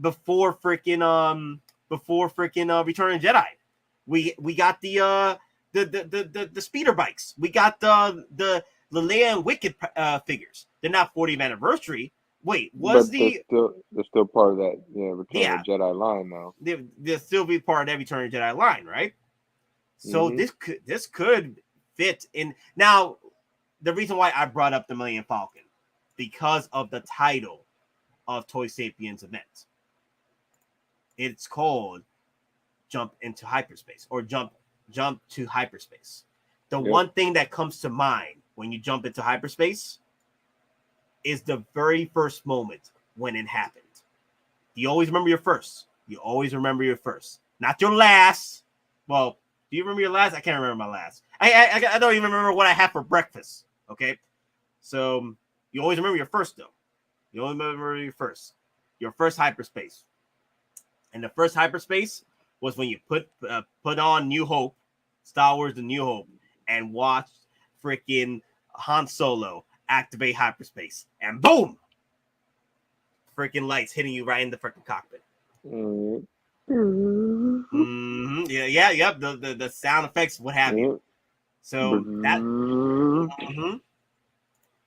before freaking Return of the Jedi. We got the speeder bikes. We got the Leia and Wicked figures. They're not 40th anniversary. Wait, they're still part of that Return of the Jedi line though. They'll still be part of that Return of the Jedi line, right? So this could fit in. Now, the reason why I brought up the Millennium Falcon because of the title of Toy Sapiens event. It's called Jump into Hyperspace or Jump to Hyperspace. The one thing that comes to mind when you jump into hyperspace is the very first moment when it happened. You always remember your first. You always remember your first, not your last. Well, do you remember your last? I can't remember my last. I don't even remember what I had for breakfast. Okay, so you always remember your first though. You always remember your first hyperspace, and the first hyperspace was when you put on New Hope, Star Wars: The New Hope, and watched freaking Han Solo activate hyperspace, and boom, freaking lights hitting you right in the freaking cockpit. Yeah. The sound effects, what have you. So that.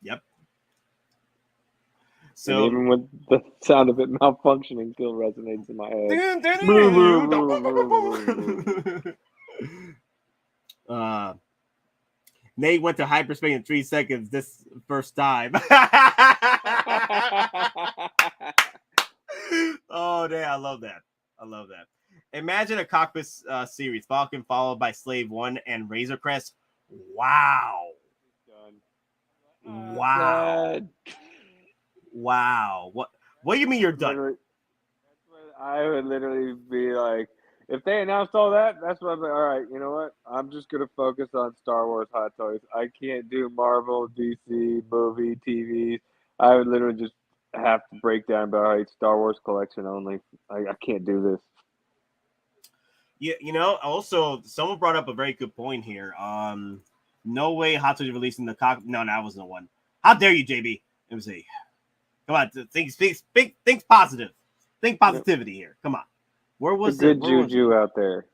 Yep. So and even with the sound of it malfunctioning, still resonates in my head. Nate went to hyperspace in 3 seconds this first time. Oh, damn, I love that. Imagine a cockpit series, Falcon followed by Slave 1 and Razor Crest. Wow. Wow. What do you mean you're done? I would literally be like, if they announced all that, that's what I'm like, all right, you know what? I'm just going to focus on Star Wars Hot Toys. I can't do Marvel, DC, movie, TV. I would literally just have to break down about, all right, Star Wars collection only. I can't do this. Yeah, also, someone brought up a very good point here. No way Hot Toys releasing the cock. No, that wasn't the one. How dare you, JB? Let me see. Come on, think positive. Think positivity here. Come on. Where was the good juju out there?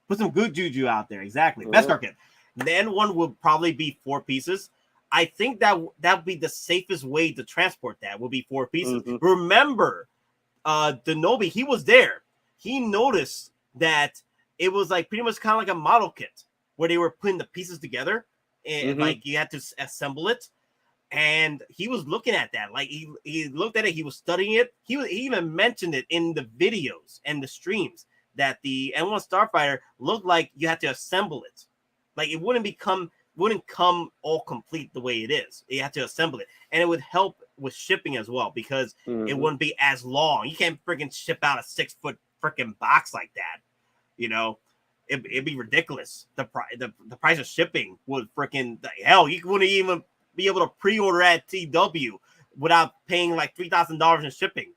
Put some good juju out there. Exactly. Best card kit. The N1 will probably be 4 pieces. I think that would be the safest way to transport that. Would be 4 pieces. Remember, Denobi, he was there. He noticed that it was like pretty much kind of like a model kit where they were putting the pieces together and like you had to assemble it. And he was looking at that. Like he looked at it, he was studying it. He even mentioned it in the videos and the streams that the N1 Starfighter looked like you had to assemble it. Like it wouldn't come all complete the way it is. You have to assemble it, and it would help with shipping as well because it wouldn't be as long. You can't freaking ship out a 6-foot freaking box like that. You know, it'd be ridiculous. The price of shipping would freaking hell. You wouldn't even be able to pre-order at TW without paying like $3,000 in shipping.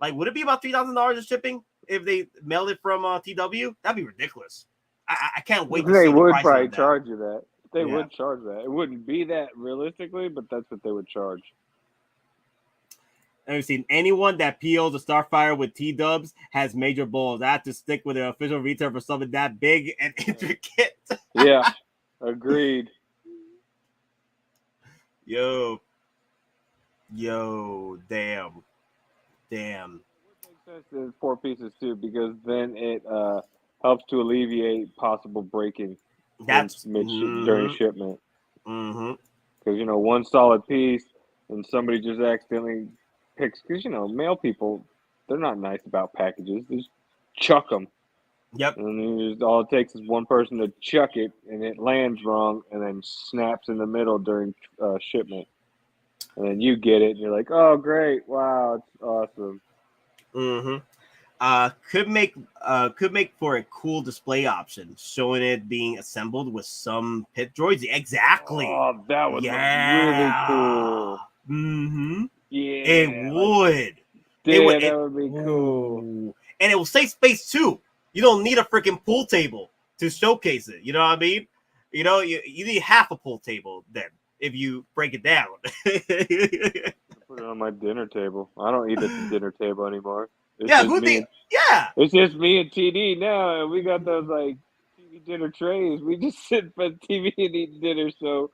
Like, would it be about $3,000 in shipping if they mailed it from TW? That'd be ridiculous. I can't wait. They see would the probably of that. charge you that. They would charge that. It wouldn't be that realistically, but that's what they would charge. I've seen anyone that POs a Starfighter with T-dubs has major balls. I have to stick with an official retail for something that big and intricate. Yeah, agreed. Yo, damn. It makes sense in 4 pieces too, because then it helps to alleviate possible breaking. That's during shipment. Because one solid piece, and somebody just accidentally picks. Because male people, they're not nice about packages. They just chuck them. Yep. And all it takes is one person to chuck it, and it lands wrong, and then snaps in the middle during shipment. And then you get it, and you're like, "Oh, great! Wow, it's awesome." Could make for a cool display option, showing it being assembled with some pit droids. Exactly. Oh, that would look really cool. Yeah, it would. That would be cool. And it will save space too. You don't need a freaking pool table to showcase it. You know what I mean? You need half a pool table then if you break it down. Put it on my dinner table. I don't eat at the dinner table anymore. It's It's just me and TD now, and we got those like TV dinner trays. We just sit for TV and eat dinner. So,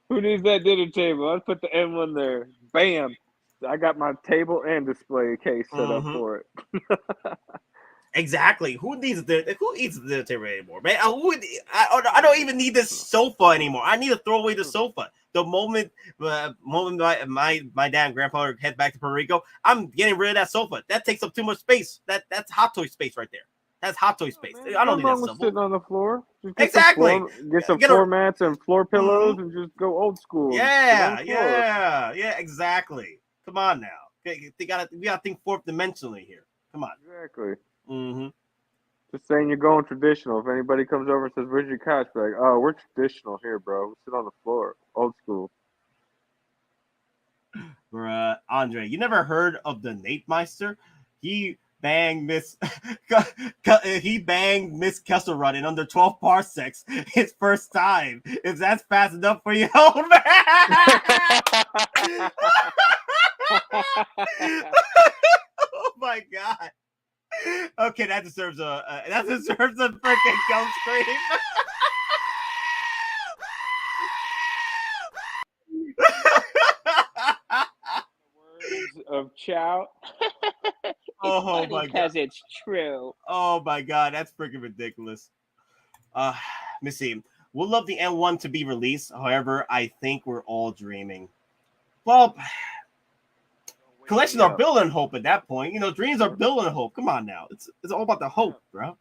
who needs that dinner table? I'll put the N1 there. Bam! I got my table and display case set up for it. Exactly. Who eats the dinner table anymore, man? I don't even need this sofa anymore. I need to throw away the sofa. The moment my dad and grandfather head back to Puerto Rico, I'm getting rid of that sofa. That takes up too much space. That's hot toy space right there. That's hot toy space. I don't need that sofa. Sitting on the floor. Exactly. Get some floor mats and floor pillows and just go old school. Yeah, exactly. Come on now. We gotta think fourth dimensionally here. Come on. Exactly. Just saying you're going traditional. If anybody comes over and says, "Where's your couch?" Be like, "Oh, we're traditional here, bro. We sit on the floor, old school." Bruh, Andre, you never heard of the Napemeister? He banged Miss Kesselrun in under 12 parsecs his first time. If that's fast enough for you, old man. Oh my god. Okay, that deserves a freaking gum scream. Words of Chow. Oh my god, because it's true. Oh my god, that's freaking ridiculous. Let me see. We'll love the N1 to be released. However, I think we're all dreaming. Well, collections are building hope at that point. Dreams are building hope. Come on now. It's all about the hope, bro.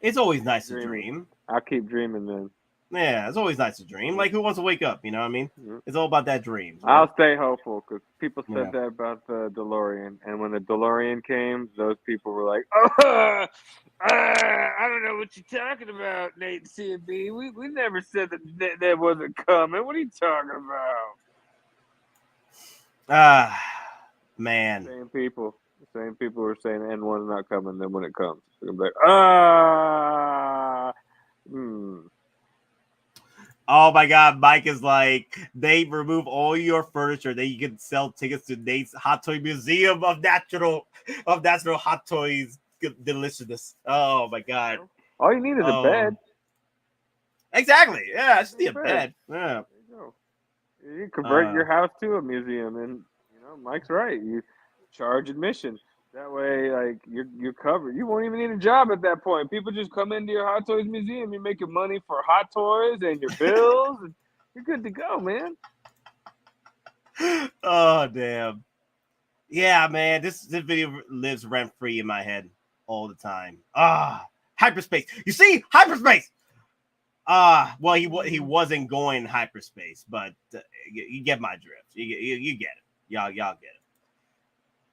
It's always nice to dream. I'll keep dreaming then. Yeah, it's always nice to dream. Like, who wants to wake up? You know what I mean? It's all about that dream. Right? I'll stay hopeful because people said that about the DeLorean. And when the DeLorean came, those people were like, "Oh, I don't know what you're talking about, Nate CB. We never said that wasn't coming. What are you talking about?" Man. Same people were saying N1's not coming. Then when it comes, they're gonna be like, Oh my god, Mike is like, they remove all your furniture, then you can sell tickets to Nate's Hot Toy Museum of natural hot toys deliciousness. Oh my god. All you need is a bed. Exactly. Yeah, I just need a bed. Yeah. There you go. You convert your house to a museum, and Mike's right. You charge admission. That way, like you're covered. You won't even need a job at that point. People just come into your Hot Toys museum. You're making money for hot toys and your bills, and you're good to go, man. Oh damn. Yeah, man. This video lives rent free in my head all the time. Hyperspace. You see, hyperspace. Well, he wasn't going hyperspace, but you get my drift. You get it. Y'all get it.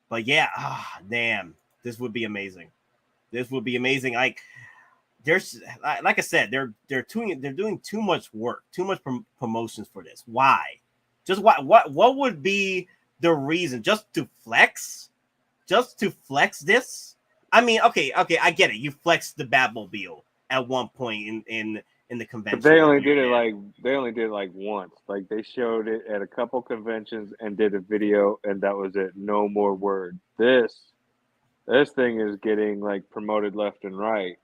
But yeah, damn, this would be amazing. This would be amazing. Like there's, like I said, they're doing too much work, too much promotions for this. Why? Just what would be the reason? Just to flex? Just to flex this? I mean, okay, I get it. You flexed the Batmobile at one point in the convention. But they only did it like once. Like they showed it at a couple conventions and did a video, and that was it. No more word. This thing is getting like promoted left and right.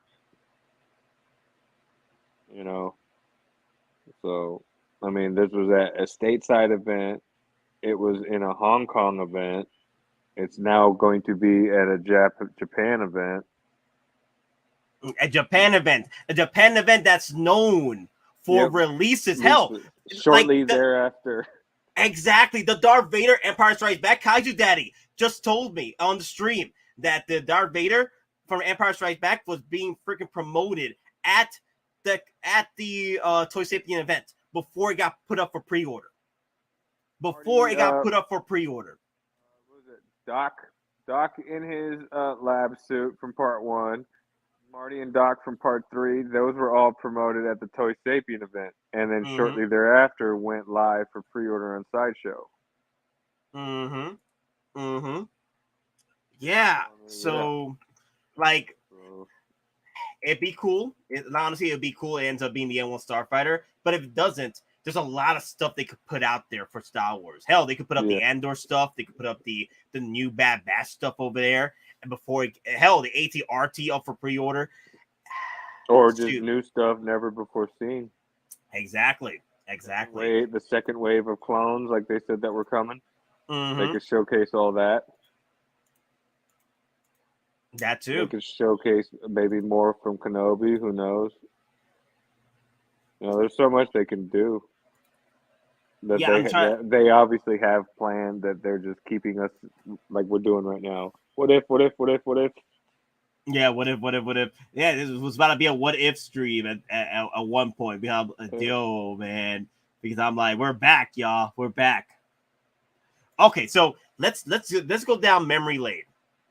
You know. So I mean, this was at a stateside event. It was in a Hong Kong event. It's now going to be at a Japan event. A Japan event that's known for releases. Hell, shortly thereafter. Exactly. The Darth Vader Empire Strikes Back Kaiju Daddy just told me on the stream that the Darth Vader from Empire Strikes Back was being freaking promoted at the Toy Sapien event before it got put up for pre-order. What was it? Doc in his lab suit from part 1. Marty and Doc from part 3, those were all promoted at the Toy Sapien event, and then shortly thereafter went live for pre-order on Sideshow. Yeah. So, like, it'd be cool. Honestly, it'd be cool. It ends up being the N1 Starfighter, but if it doesn't, there's a lot of stuff they could put out there for Star Wars. Hell, they could put up the Andor stuff. They could put up the new Bad Batch stuff over there. And the AT-RT up for pre-order. Or just new stuff never before seen. Exactly. The second wave of clones, like they said that were coming. They could showcase all that. That too. They could showcase maybe more from Kenobi. Who knows? You know, there's so much they can do. They obviously have planned that they're just keeping us like we're doing right now. What if? Yeah, what if? Yeah, this was about to be a what if stream at one point. Yo, man, because I'm like, we're back, y'all. We're back. Okay, so let's go down memory lane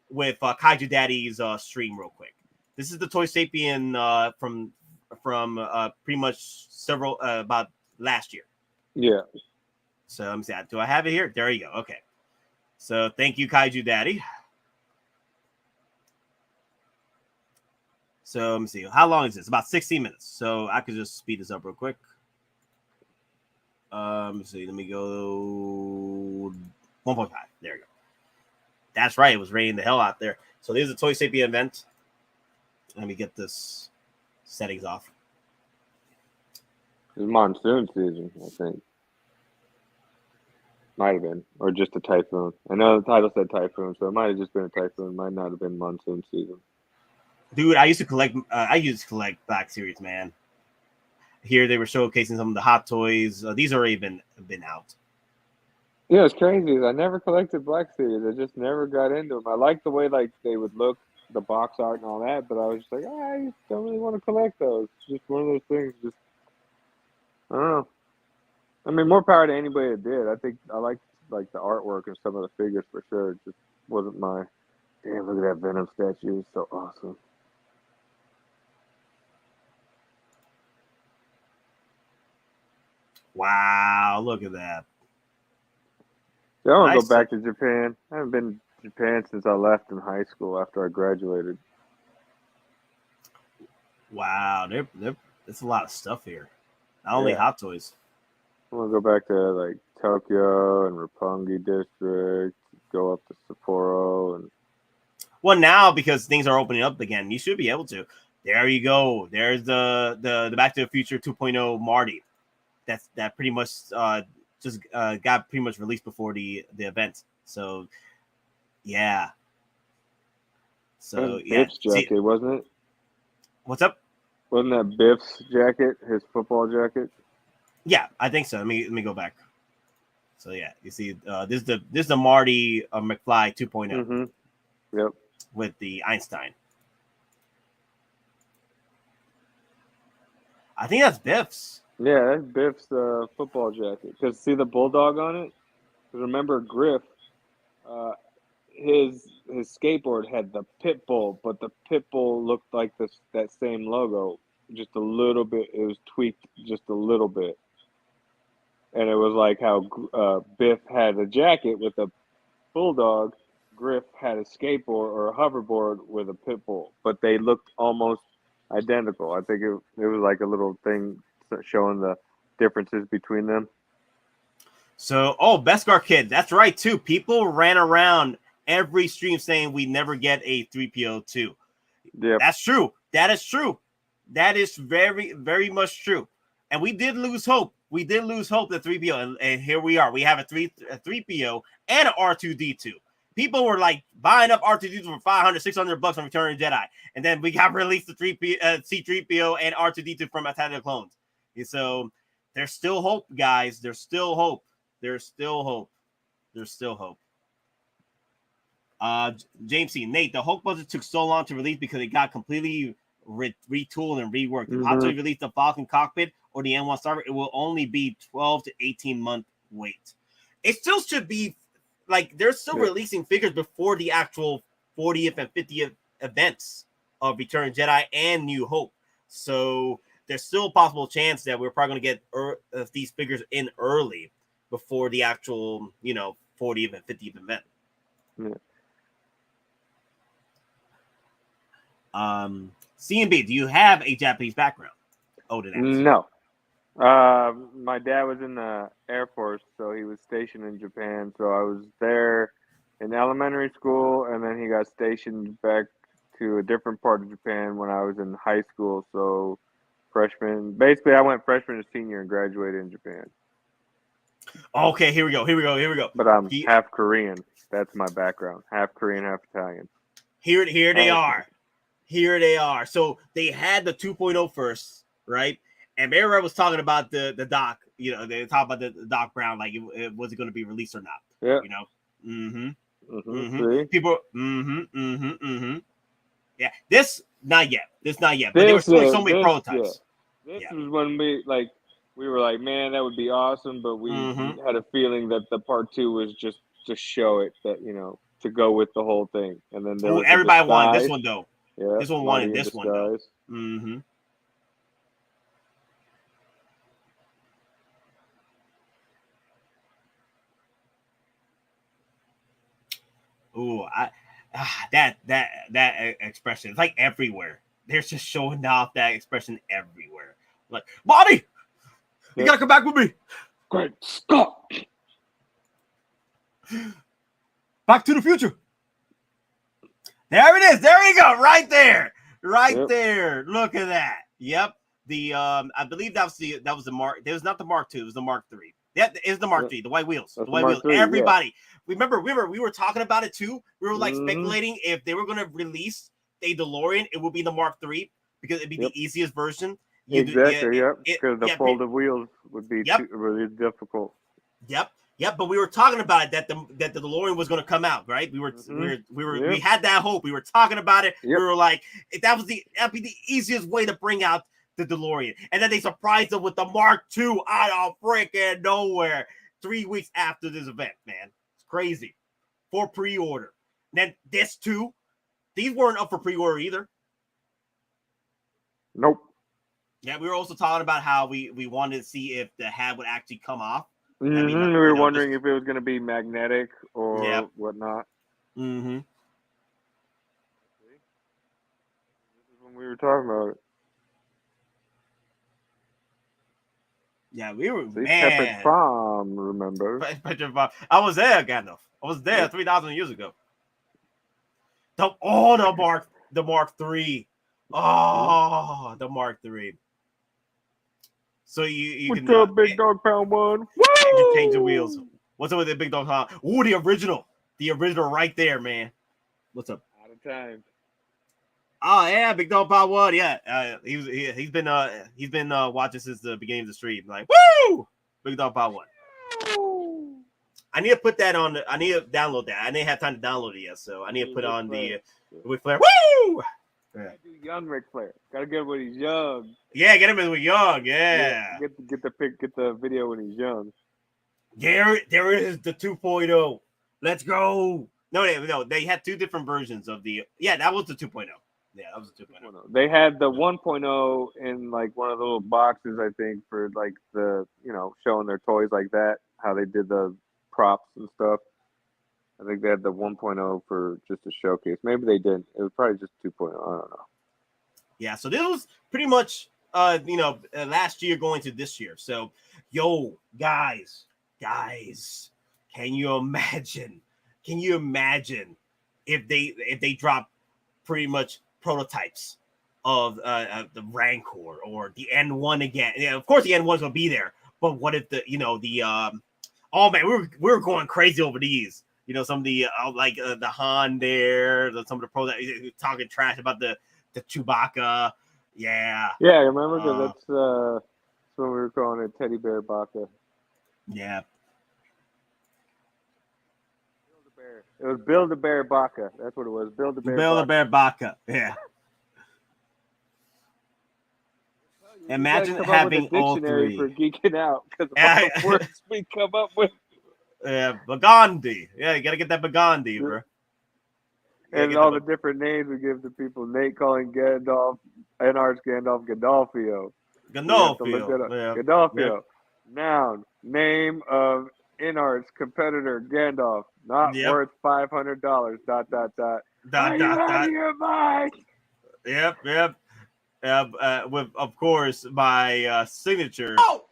with Kaiju Daddy's stream real quick. This is the Toy Sapien from pretty much several about last year. Yeah. So let me see. Do I have it here? There you go. Okay. So thank you, Kaiju Daddy. So let me see. How long is this? About 16 minutes. So I could just speed this up real quick. Let me see. Let me go 1.5. There you go. That's right. It was raining the hell out there. So there's a Toy Sapien event. Let me get this settings off. It's monsoon season, I think. Might have been. Or just a typhoon. I know the title said typhoon, so it might have just been a typhoon. Might not have been monsoon season. Dude, I used to collect Black Series, man. Here they were showcasing some of the Hot Toys. These already been out. Yeah, it's crazy. I never collected Black Series. I just never got into them. I like the way like they would look, the box art and all that, but I was just like, I don't really want to collect those. It's just one of those things. Just I don't know. I mean, more power to anybody that did. I think I like the artwork and some of the figures for sure. It just wasn't my. Damn, look at that Venom statue. It's so awesome. Wow, look at that. Yeah, I want to go back to Japan. I haven't been to Japan since I left in high school after I graduated. Wow, there's a lot of stuff here. Not only Hot Toys. I want to go back to like Tokyo and Roppongi District, go up to Sapporo, and well, now because things are opening up again, you should be able to. There you go. There's the Back to the Future 2.0 Marty. That pretty much just got pretty much released before the event. So yeah. So yeah, Biff's jacket, wasn't it? What's up? Wasn't that Biff's jacket, his football jacket? Yeah, I think so. Let me go back. So yeah, you see, this is the Marty McFly 2.0. Mm-hmm. Yep. With the Einstein. I think that's Biff's. Yeah, that's Biff's football jacket. Because see the bulldog on it? 'Cause remember Griff, uh, his skateboard had the pit bull, but the pit bull looked like that same logo, just a little bit. It was tweaked just a little bit, and it was like how Biff had a jacket with a bulldog. Griff had a skateboard or a hoverboard with a pit bull, but they looked almost identical. I think it was like a little thing showing the differences between them. So, Beskar Kid, that's right too. People ran around every stream saying we never get a 3PO2. Yeah, That's true. That is true. That is very, very much true. And we did lose hope. We did lose hope that 3PO, and here we are. We have a 3PO and an R2D2. People were like buying up R2D2 for $500, $600 on Return of the Jedi, and then we got released the C3PO and R2D2 from Attack of the Clones. And so there's still hope, guys. There's still hope. There's still hope. There's still hope. James C. Nate, the Hulkbuster took so long to release because it got completely retooled and reworked. If Hot Toys release the Falcon cockpit or the N1 Starfighter, it will only be 12 to 18 month wait. It still should be like they're still releasing figures before the actual 40th and 50th events of Return of Jedi and New Hope. So there's still a possible chance that we're probably going to get these figures in early before the actual, 40th and 50th event. CMB, do you have a Japanese background? No. My dad was in the Air Force, so he was stationed in Japan. So I was there in elementary school, and then he got stationed back to a different part of Japan when I was in high school. So basically I went freshman to senior and graduated in Japan. Okay, here we go. But I'm half Korean. That's my background. Half Korean, half Italian. Here they are. Here they are. So they had the 2.0 first, right? And Mara was talking about the doc. They were talking about the Doc Brown, like it was it going to be released or not? Yeah. People. Yeah. This not yet. But they were showing so many prototypes. Yeah. This was when we were like, man, that would be awesome, but we had a feeling that the part 2 was just to show it that to go with the whole thing, and then everybody wanted this one though. Yeah, this one wanted this one though. Ooh, that expression. It's like everywhere. They're just showing off that expression everywhere. Like, Bobby, you gotta come back with me. Great Scott. Back to the Future. There it is. There you go. Right there. There. Look at that. Yep. The I believe that was the Mark. It was not the Mark II. It was the Mark III. Yeah, it is the Mark III. The white wheels. The white wheels. Everybody. Remember, we were talking about it too. We were like speculating if they were going to release a DeLorean, it would be the Mark III because it'd be the easiest version. Exactly. Because the folded wheels would be really difficult. Yep, but we were talking about it that the DeLorean was going to come out, right? We had that hope. We were talking about it. We were like, that'd be the easiest way to bring out the DeLorean. And then they surprised us with the Mark II out of freaking nowhere 3 weeks after this event, man. It's crazy. For pre-order. And then this too. These weren't up for pre-order either. Nope. Yeah, we were also talking about how we wanted to see if the hat would actually come off. We were wondering if it was going to be magnetic or whatnot. This is when we were talking about it. Yeah, we were, man. Prom, remember? I was there, Gandalf. I was there 3,000 years ago. The Mark III. Oh, the Mark III. So you What's can up, Big Dog Pound 1? Woo! Change the wheels. What's up with the Big Dog Pound? Ooh, the original right there, man. What's up? Out of time. Oh yeah, Big Dog Pound 1. Yeah, he's been watching since the beginning of the stream. Like, woo! Big Dog Pound 1. I need to put that on. I need to download that. I didn't have time to download it yet, so I need to put on the with flare. Woo! I do Young Ric Flair. Gotta get him when he's young. Yeah, get him when we're young. Yeah. Get the video when he's young. There is the 2.0. Let's go. No, they had two different versions of the. Yeah, that was the 2.0. Yeah, that was the 2.0. They had the 1.0 in like one of the little boxes, I think, for like the showing their toys like that. How they did the props and stuff. I think they had the 1.0 for just a showcase. Maybe they didn't. It was probably just 2.0. I don't know. Yeah, so this was pretty much last year going to this year. So, guys, can you imagine if they drop pretty much prototypes of the Rancor or the N1 again? Yeah, of course the N1's gonna be there, but what if oh man, we were going crazy over these. Some of the the Han there, some of the pros talking trash about the Chewbacca. Yeah. Yeah, I remember because that's when we were calling it Teddy Bear Baka. Yeah. It was Build a Bear Baka. That's what it was. Build a Bear Baka. Yeah. Imagine having all three. For geeking out because of all the words we come up with. Yeah, Bagandi. Yeah, you gotta get that Bagandi, bro. And all the different names we give to people. Nate calling Gandalf, Enar's Gandalf, Gandalfio. Gandalfio. Yeah. Noun, name of Enar's competitor, Gandalf. Not worth $500. ... Are you out of your mind? Yep. With, of course, my signature. No!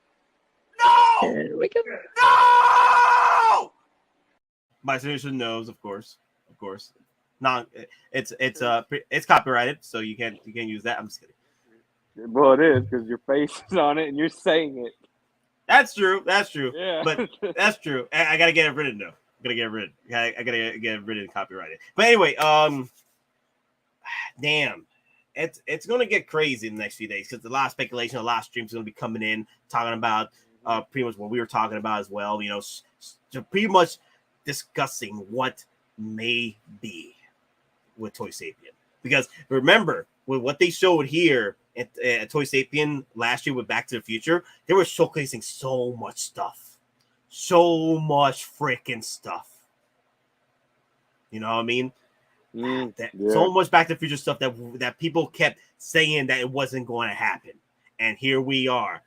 My signature knows, of course. It's copyrighted, so you can't use that. I'm just kidding. Well, it is because your face is on it and you're saying it. That's true. Yeah. But that's true. I gotta get it written though. I gotta get it written and copyrighted. But anyway, damn. It's gonna get crazy in the next few days because a lot of speculation, a lot of streams are gonna be coming in talking about pretty much what we were talking about as well. Pretty much discussing what may be with Toy Sapien. Because remember, with what they showed here at Toy Sapien last year with Back to the Future, they were showcasing so much stuff. So much freaking stuff. You know what I mean? So much Back to the Future stuff that people kept saying that it wasn't going to happen. And here we are.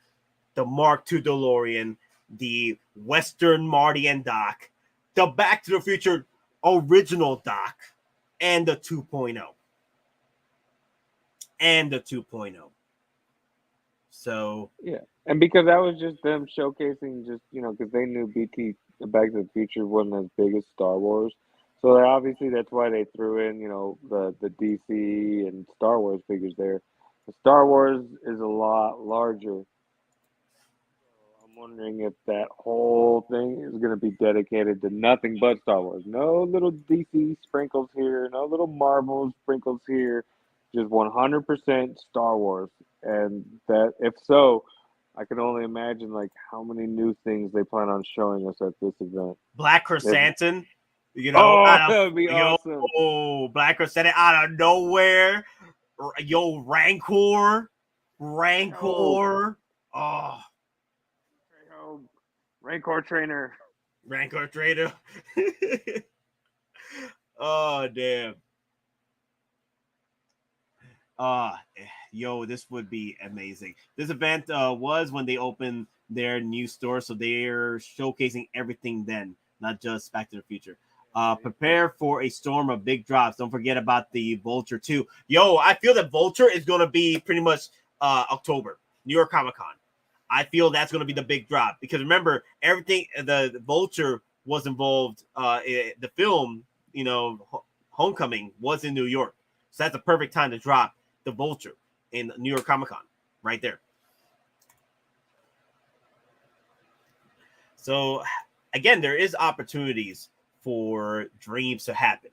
The Mark II DeLorean, the Western Marty and Doc, the Back to the Future original Doc, and the 2.0. So yeah, and because that was just them showcasing, because they knew Back to the Future wasn't as big as Star Wars, so obviously that's why they threw in the DC and Star Wars figures there. The Star Wars is a lot larger. I'm wondering if that whole thing is going to be dedicated to nothing but Star Wars. No little DC sprinkles here, no little Marvel sprinkles here, just 100% Star Wars. And that, if so, I can only imagine how many new things they plan on showing us at this event. Black Chrysanthemum, that would be awesome. Oh, Black Chrysanthemum out of nowhere. Rancor. Oh. Rancor Trainer. Oh, damn. This would be amazing. This event was when they opened their new store, so they're showcasing everything then, not just Back to the Future. Prepare for a storm of big drops. Don't forget about the Vulture too. I feel that Vulture is going to be pretty much October, New York Comic Con. I feel that's going to be the big drop because remember everything. The Vulture was involved. The film, Homecoming was in New York, so that's a perfect time to drop the Vulture in New York Comic Con right there. So again, there is opportunities for dreams to happen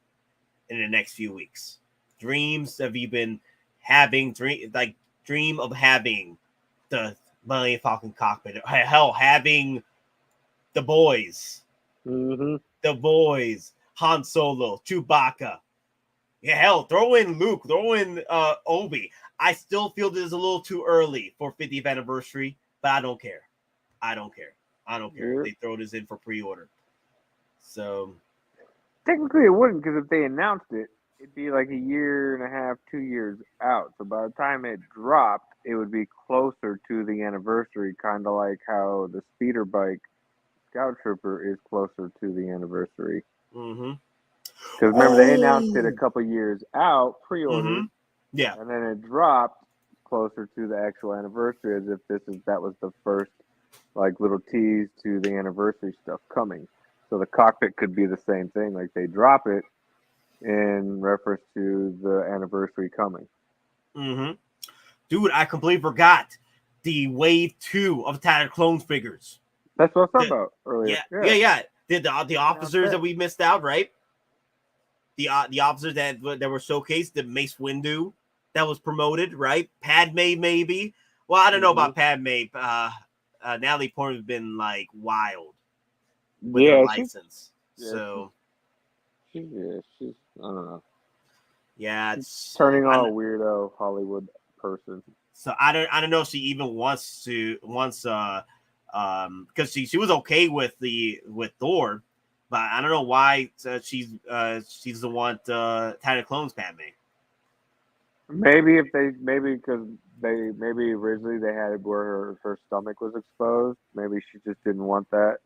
in the next few weeks. Dreams that we've been having, dream of having the Millennium Falcon cockpit. Hell, having the boys. Mm-hmm. The boys. Han Solo, Chewbacca. Yeah, hell, throw in Luke, throw in Obi. I still feel this is a little too early for 50th anniversary, but I don't care. I don't care. Yeah. They throw this in for pre-order. So Technically, it wouldn't, because if they announced it, it'd be like a year and a half, 2 years out. So by the time it dropped, it would be closer to the anniversary, kind of like how the speeder bike Scout Trooper is closer to the anniversary. Because remember, they announced it a couple years out, pre-ordered, yeah, and then it dropped closer to the actual anniversary, as if that was the first like little tease to the anniversary stuff coming. So the cockpit could be the same thing, like they drop it in reference to the anniversary coming. Dude, I completely forgot the Wave 2 of Attack of Clones figures. That's what I was talking about earlier. Yeah. The officers that we missed out, right? The officers that were showcased, the Mace Windu that was promoted, right? Padme, maybe. Well, I don't know about Padme. Natalie Portman's been like wild with her license. She's I don't know. Yeah, it's turning on a weirdo Hollywood person. So I don't know if she even wants because she was okay with Thor, but I don't know why she doesn't want Attack of Clones Padme. Maybe because originally they had it where her stomach was exposed. Maybe she just didn't want that.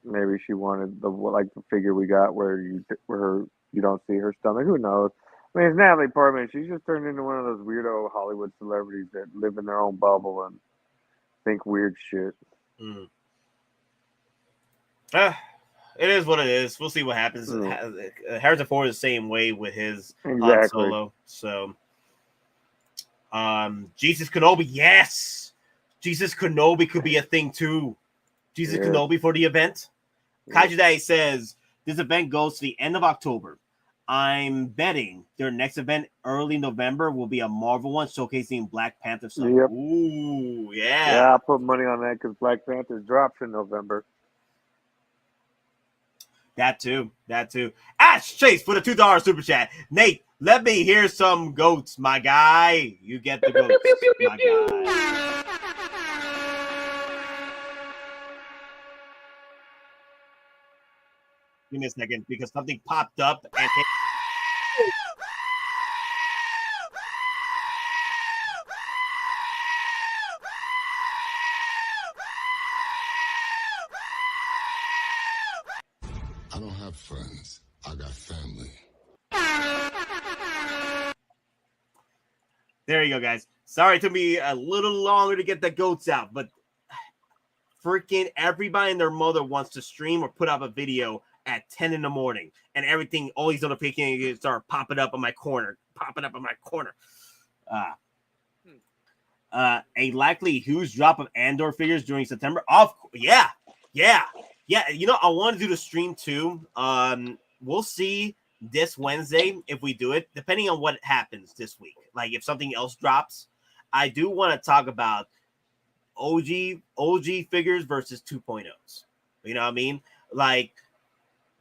Maybe she wanted the figure we got where you don't see her stomach. Who knows? I mean, it's Natalie Portman. She's just turned into one of those weirdo Hollywood celebrities that live in their own bubble and think weird shit. It is what it is. We'll see what happens. Harrison Ford is the same way with his Han Solo. So, Jesus Kenobi, yes, Jesus Kenobi could be a thing too. Jesus Kenobi for the event. Kaiju Daddy says this event goes to the end of October. I'm betting their next event early November will be a Marvel one showcasing Black Panther stuff. Yep. Ooh, yeah. I'll put money on that because Black Panther drops in November. That too. Ash Chase for the $2 super chat. Nate, let me hear some goats, my guy. You get the goats, my guy. Give me a second because something popped up and I don't have friends. I got family. There you go, guys. Sorry it took me a little longer to get the goats out, but freaking everybody and their mother wants to stream or put up a video at 10 in the morning, and everything, all these notifications start popping up on my corner. A likely huge drop of Andor figures during September. Yeah. You know, I want to do the stream too. We'll see this Wednesday if we do it, depending on what happens this week. Like if something else drops, I do want to talk about OG figures versus 2.0s. You know what I mean? Like,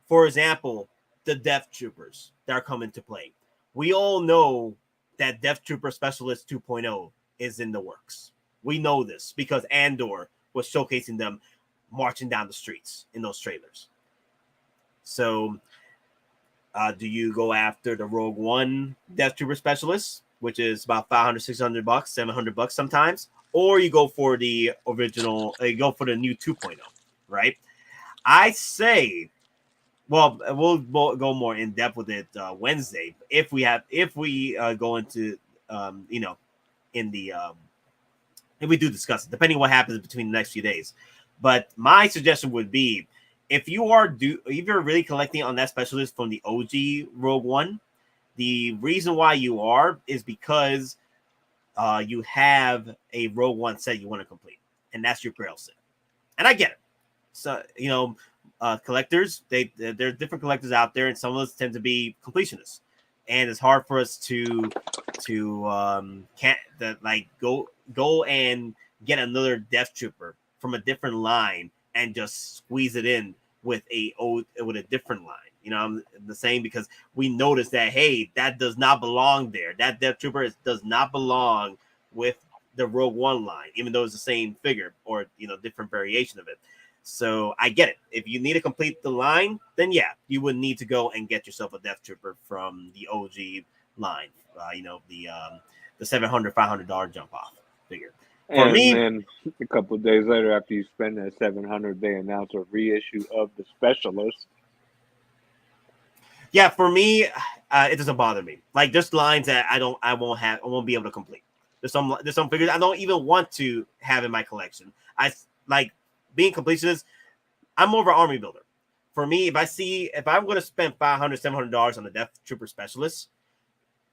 for example, the Death Troopers that are coming to play. We all know that Death Trooper Specialist 2.0 is in the works. We know this because Andor was showcasing them marching down the streets in those trailers. So, do you go after the Rogue One Death Trooper Specialist, which is about $500, $600, $700 sometimes, or you go for the original, you go for the new 2.0, right? I say, well, we'll go more in depth with it Wednesday if we go into if we do discuss it, depending on what happens between the next few days. But my suggestion would be, if you're really collecting on that specialist from the OG Rogue One, the reason why you are is because you have a Rogue One set you want to complete, and that's your Grail set. And I get it. So, collectors, there's different collectors out there, and some of us tend to be completionists, and it's hard for us to go and get another Death Trooper from a different line and just squeeze it in with a different line. You know, I'm the same because we noticed that, hey, that does not belong there. That Death Trooper does not belong with the Rogue One line, even though it's the same figure or, you know, different variation of it. So I get it. If you need to complete the line, then yeah, you would need to go and get yourself a Death Trooper from the OG line. You know, the $700, $500 jump off figure. For And me, then a couple of days later, after you spend that $700, they announce a reissue of the Specialist. yeah, for me, it doesn't bother me. Like there's lines that I won't be able to complete. There's some figures I don't even want to have in my collection. I like being completionist. I'm more of an army builder. For me, if I'm going to spend $500, $700 on the Death Trooper Specialist,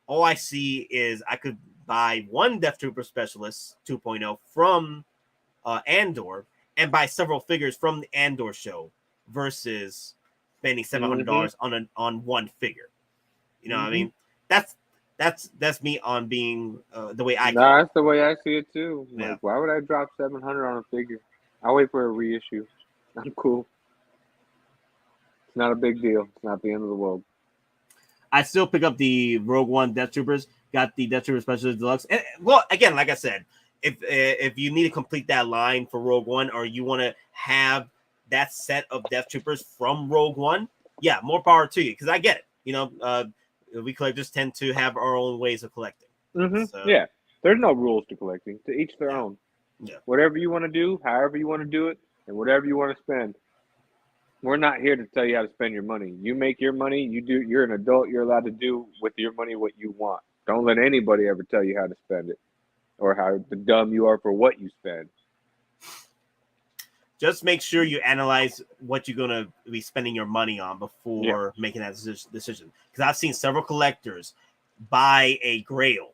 all I see is I could buy one Death Trooper Specialist 2.0 from Andor and buy several figures from the Andor show versus spending $700 on one figure. You know what I mean? That's me on being the way I. Nah, that's the way I see it too. Yeah. Like, why would I drop $700 on a figure? I'll wait for a reissue. I'm cool. It's not a big deal. It's not the end of the world. I still pick up the Rogue One Death Troopers. Got the Death Trooper Specialist Deluxe. And, well, again, like I said, if you need to complete that line for Rogue One, or you want to have that set of Death Troopers from Rogue One, yeah, more power to you. Because I get it. You know, we collectors tend to have our own ways of collecting. So, yeah, there's no rules to collecting. To each their own. Yeah. Whatever you want to do, however you want to do it, and whatever you want to spend. We're not here to tell you how to spend your money. You make your money. You do. You're an adult. You're allowed to do with your money what you want. Don't let anybody ever tell you how to spend it or how dumb you are for what you spend. Just make sure you analyze what you're going to be spending your money on before making that decision. Because I've seen several collectors buy a Grail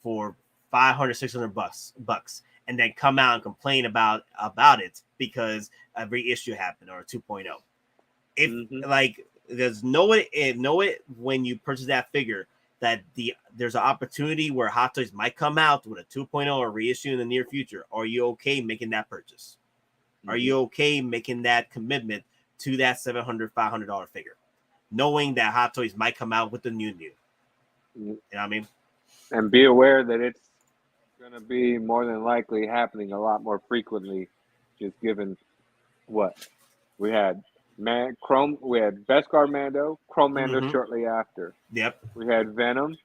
for $500, $600 and then come out and complain about it because a reissue happened or a 2.0. If like there's no it when you purchase that figure that there's an opportunity where Hot Toys might come out with a 2.0 or reissue in the near future. Are you okay making that purchase? Are you okay making that commitment to that $700, $500 figure, knowing that Hot Toys might come out with the new? You know what I mean? And be aware that it's going to be more than likely happening a lot more frequently, just given what we had. We had Beskar Mando, Chrome Mando shortly after. Yep. We had Venom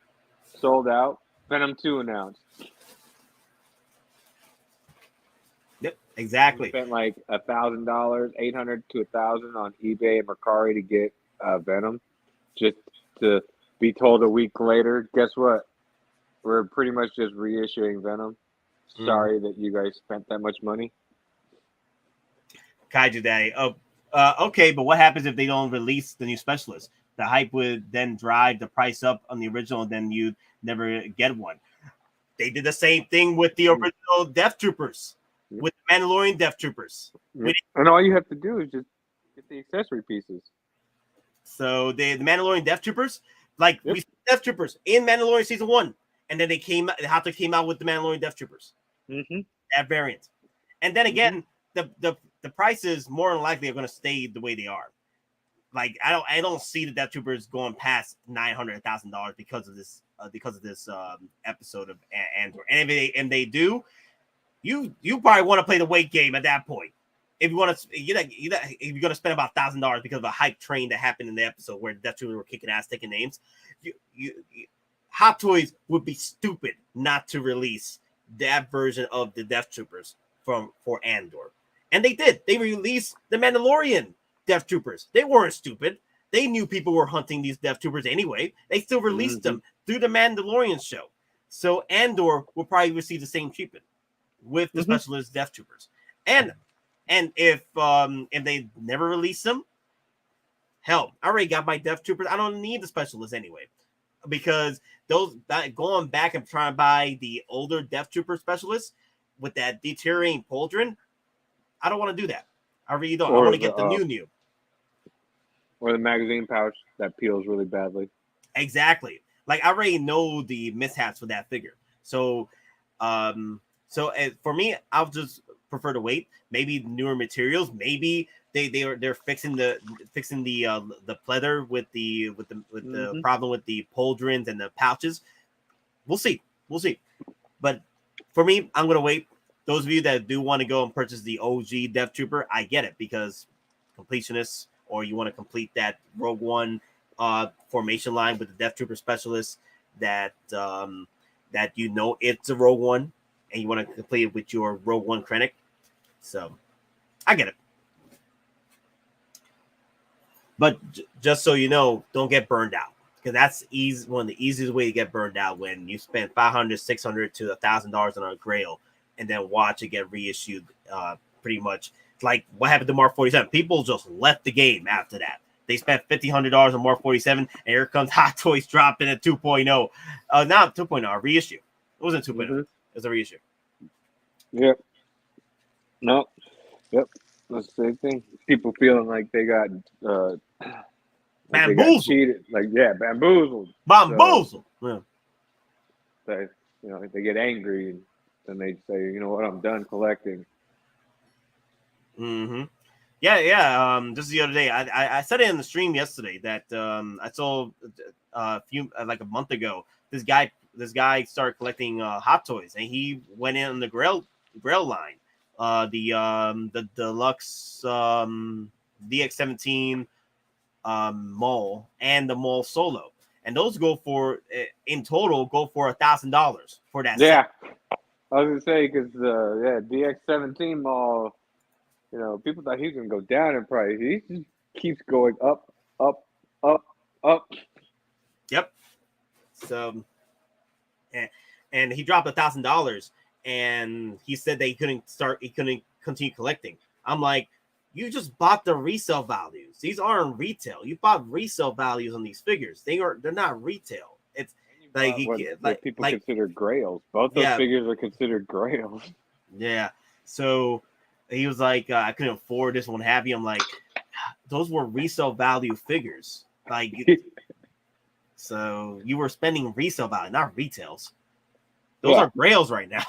sold out. Venom 2 announced. Yep, exactly. We spent like $1,000, $800 to $1,000 on eBay and Mercari to get Venom, just to be told a week later, guess what? We're pretty much just reissuing Venom. Sorry that you guys spent that much money. Kaiju Daddy. Okay, but what happens if they don't release the new Specialist? The hype would then drive the price up on the original, and then you never get one. They did the same thing with the original Death Troopers, with the Mandalorian Death Troopers. And all you have to do is just get the accessory pieces. So the Mandalorian Death Troopers, like we Death Troopers in Mandalorian Season 1, and then Hot Toys came out with the Mandalorian Death Troopers. That variant. And then again, the prices more than likely are going to stay the way they are. Like I don't see the Death Troopers going past $900, $1,000 because of this episode of Andor. And if they do, you probably want to play the weight game at that point. If you want to, if you're going to spend about $1,000 because of a hype train that happened in the episode where the Death Troopers were kicking ass, taking names, Hot Toys would be stupid not to release that version of the Death Troopers for Andor. And they did. They released the Mandalorian Death Troopers. They weren't stupid. They knew people were hunting these Death Troopers anyway. They still released them through the Mandalorian show. So Andor will probably receive the same treatment with the Specialist Death Troopers. And if they never release them, hell, I already got my Death Troopers. I don't need the Specialist anyway. Because going back and trying to buy the older Death Trooper Specialists with that deteriorating pauldron, I don't want to do that. I really don't. I want to get the new. Or the magazine pouch that peels really badly. Exactly. Like I already know the mishaps with that figure. So for me, I'll just prefer to wait. Maybe newer materials. Maybe they're fixing the pleather with the problem with the pauldrons and the pouches. We'll see. But for me, I'm gonna wait. Those of you that do want to go and purchase the OG Death Trooper, I get it, because completionists, or you want to complete that Rogue One formation line with the Death Trooper specialist that it's a Rogue One, and you want to complete it with your Rogue One Krennic. So I get it. But just so you know, don't get burned out, because that's one of the easiest way to get burned out, when you spend $500, $600 to $1,000 on a Grail and then watch it get reissued. Pretty much like what happened to Mark 47. People just left the game after that. They spent $1,500 on Mark 47, and here comes Hot Toys dropping at 2.0. Not 2.0, a reissue. It wasn't 2.0. Mm-hmm. It was a reissue. Yep. No. Yep. That's the same thing. People feeling like they got bamboozled. Cheated. Like, yeah, bamboozled. Bamboozled. So, they get angry, and then they say, you know what, I'm done collecting. Mm-hmm. Yeah. Just the other day, I said it in the stream yesterday that I saw a month ago. This guy started collecting Hot Toys, and he went in on the Grail line, the deluxe DX-17 Maul and the Maul Solo, and those go for $1,000 for that. Yeah, set. I was gonna say, because DX-17 Maul. You know, people thought he was going to go down in price. He just keeps going up. Yep. So, and he dropped $1,000, and he said that he couldn't continue collecting. I'm like, you just bought the resale values. These aren't retail. You bought resale values on these figures. They're not retail. It's like what people consider grails. Both those figures are considered grails. Yeah. So he was like, I couldn't afford this one. Happy. I'm like, those were resale value figures. Like, so you were spending resale value, not retails. Those are grails right now.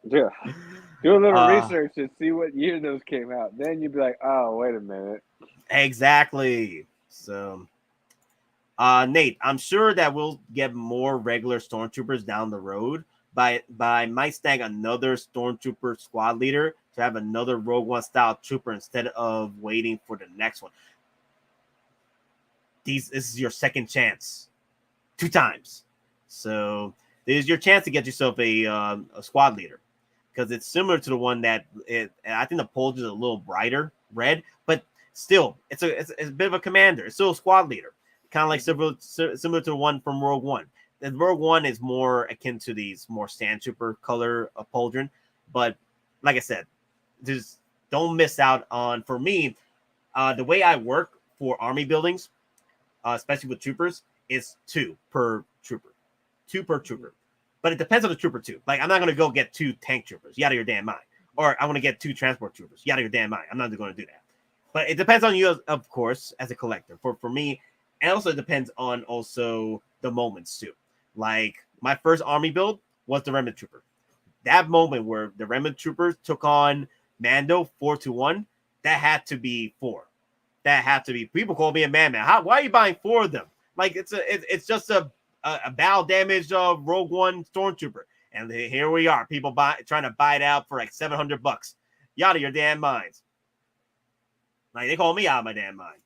Yeah. Do a little research and see what year those came out. Then you'd be like, oh, wait a minute. Exactly. So, Nate, I'm sure that we'll get more regular stormtroopers down the road. By might snag another stormtrooper squad leader to have another Rogue One style trooper instead of waiting for the next one. This is your second chance, 2 times. So this is your chance to get yourself a squad leader, because it's similar to the one that I think the Pulge is a little brighter red, but still it's a bit of a commander. It's still a squad leader, kind of like similar to the one from Rogue One. The Rogue One is more akin to these more Sand Trooper color of Pauldron. But like I said, just don't miss out on, for me, the way I work for army buildings, especially with troopers, is 2 per trooper. 2 per trooper. But it depends on the trooper too. Like, I'm not going to go get 2 tank troopers. You out of your damn mind. Or I want to get 2 transport troopers. You out of your damn mind. I'm not going to do that. But it depends on you, of course, as a collector. For me, and also it depends on also the moments too. Like, my first army build was the Remnant Trooper. That moment where the Remnant Troopers took on Mando 4-1, that had to be 4. That had to be. People call me a madman. Why are you buying 4 of them? Like, it's just a battle damaged Rogue One Stormtrooper, and here we are. People trying to buy it out for like $700. You out of your damn minds. Like, they call me out of my damn mind.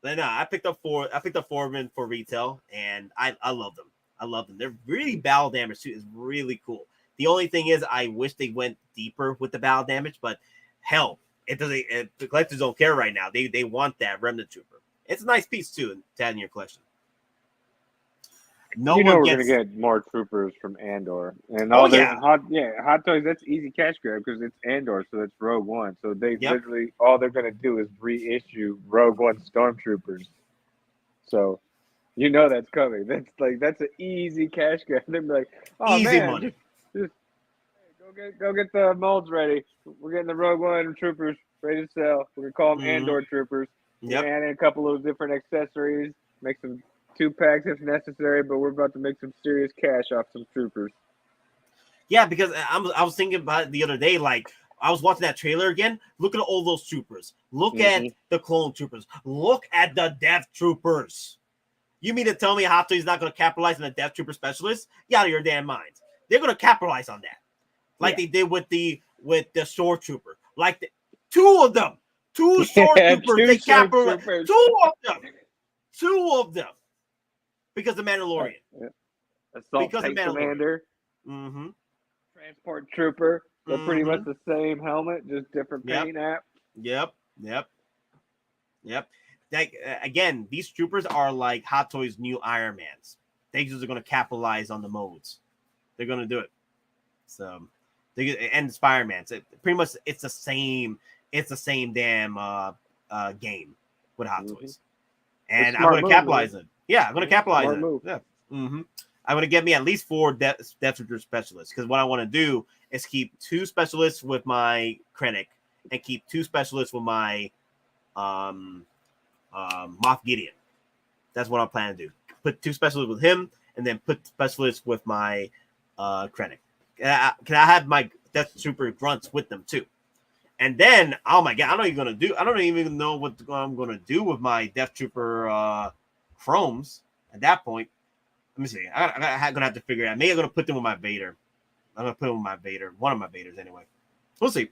But no, I picked up 4 of them for retail, and I love them. I love them. They're really battle damage too. It's really cool. The only thing is, I wish they went deeper with the battle damage, but hell, it doesn't. The collectors don't care right now. They want that Remnant Trooper. It's a nice piece too to add in your collection. We're gonna get more troopers from Andor, and Hot Toys. That's easy cash grab because it's Andor, so it's Rogue One. So they literally all they're gonna do is reissue Rogue One Stormtroopers. So, that's coming. That's an easy cash grab. They'll be like, oh easy man, money. Just go get the molds ready. We're getting the Rogue One troopers ready to sell. We're gonna call them Andor troopers. Yep. And a couple of different accessories. Make some 2 packs if necessary, but we're about to make some serious cash off some troopers. Yeah, because I was thinking about it the other day, like, I was watching that trailer again. Look at all those troopers. Look at the clone troopers. Look at the Death Troopers. You mean to tell me Hot Toys not going to capitalize on the Death Trooper specialist? You out of your damn minds. They're going to capitalize on that, like they did with the Sword Trooper. Like two of them, two Sword Troopers. They capitalized. Two of them, because the Mandalorian. Assault Tank Commander. Transport Trooper. They're pretty much the same helmet, just different paint app. Yep. Like, again, these troopers are like Hot Toys' new Iron Mans. They just are going to capitalize on the modes. They're going to do it. So, and Spider-Man. So pretty much, it's the same damn game with Hot Toys. And I'm going to capitalize it. Yeah, I'm going to capitalize on it. Yeah. I'm going to get me at least 4 Death Trooper specialists, because what I want to do is keep 2 specialists with my Krennic and keep 2 specialists with my Moff Gideon. That's what I'm planning to do. Put 2 specialists with him, and then put specialists with my Krennic. Can I have my Death Trooper grunts with them too? And then, oh my god, I don't even know what I'm gonna do with my Death Trooper chromes at that point. Let me see. I'm gonna have to figure it out. Maybe I'm gonna put them with my Vader. I'm gonna put them with my Vader. One of my Vaders anyway. We'll see.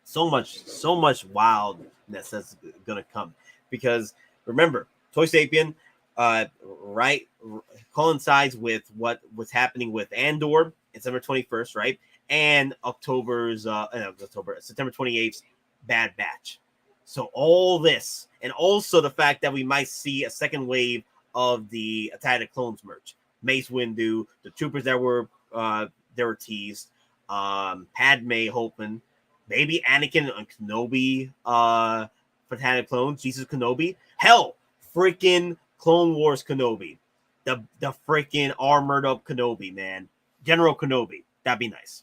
So much wildness that's gonna come, because remember, Toy Sapien coincides with what was happening with Andor, December 21st, right? And September 28th, Bad Batch. So all this, and also the fact that we might see a second wave of the Attack of the Clones merch. Mace Windu, the troopers that were teased, Padme hoping, maybe Anakin and Kenobi for Attack of the Clones, Jesus Kenobi. Hell, freaking Clone Wars Kenobi. The freaking armored up Kenobi, man. General Kenobi. That'd be nice.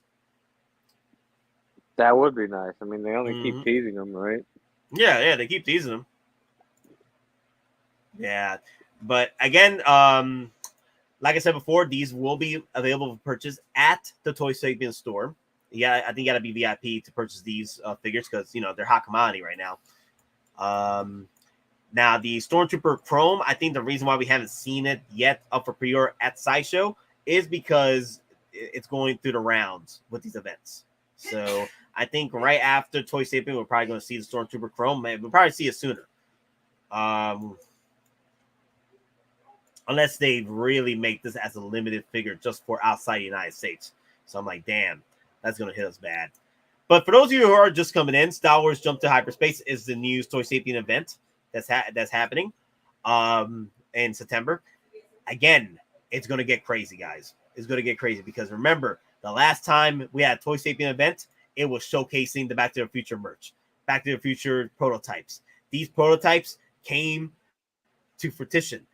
That would be nice. I mean, they only keep teasing them, right? Yeah, they keep teasing them. Yeah. But again, like I said before, these will be available for purchase at the Toy Sapien store. Yeah, I think you got to be VIP to purchase these figures, because, they're hot commodity right now. Now, the Stormtrooper Chrome, I think the reason why we haven't seen it yet up for pre-order at Sideshow is because it's going through the rounds with these events. So I think right after Toy Sapien, we're probably going to see the Stormtrooper Chrome. We'll probably see it sooner. Unless they really make this as a limited figure just for outside the United States. So I'm like, damn, that's going to hit us bad. But for those of you who are just coming in, Star Wars Jump to Hyperspace is the new Toy Sapien event that's happening in September. Again, it's going to get crazy, guys. It's going to get crazy, because remember, the last time we had a Toy Sapien event, it was showcasing the Back to the Future merch, Back to the Future prototypes. These prototypes came to fruition.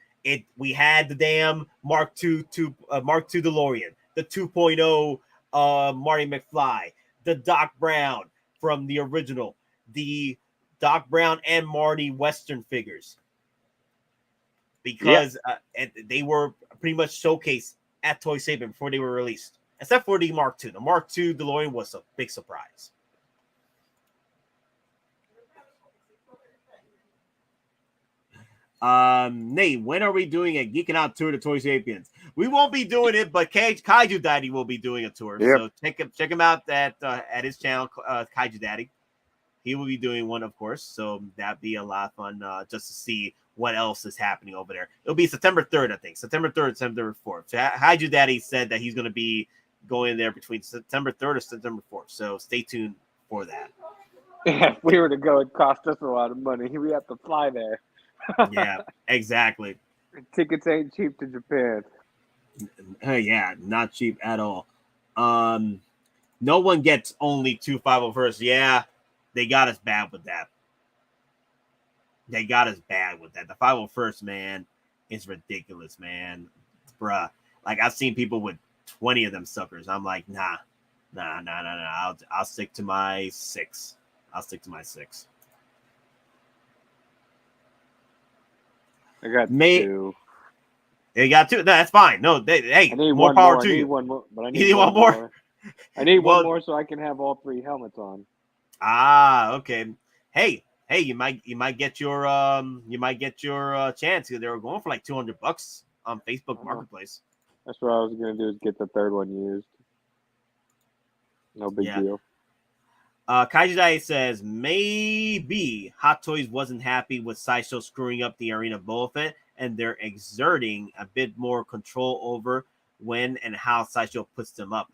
We had the damn Mark II DeLorean, the 2.0 Marty McFly, the Doc Brown from the original, the Doc Brown and Marty Western figures, because they were pretty much showcased at Toy Sapien before they were released, except for the Mark II. The Mark II DeLorean was a big surprise. Nate, when are we doing a Geekin Out tour to Toy Sapiens? We won't be doing it, but Kaiju Daddy will be doing a tour. Yep. So check him out at his channel, Kaiju Daddy. He will be doing one, of course. So that'd be a lot of fun just to see what else is happening over there. It'll be September 3rd, I think. September 3rd, September 4th. So Kaiju Daddy said that he's going to be going there between September 3rd or September 4th. So stay tuned for that. Yeah, if we were to go, it'd cost us a lot of money. We have to fly there. Yeah, exactly. Tickets ain't cheap to Japan. Yeah, not cheap at all. No one gets only 2 501st. Yeah, they got us bad with that. The 501st, man, is ridiculous, man. Bruh. Like, I've seen people with 20 of them suckers. I'm like, nah. I'll stick to my 6. I got 2. They got 2. No, that's fine. No, hey, I need more one power more. to I need you. one more, but I need one more. I need Well, one more so I can have all 3 helmets on. Okay. Hey, you might get your chance. They were going for like $200 on Facebook Marketplace. That's what I was gonna do, is get the 3rd one used. No big deal. Kaiji Dai says maybe Hot Toys wasn't happy with Sideshow screwing up the Arena Boba Fett, and they're exerting a bit more control over when and how Sideshow puts them up.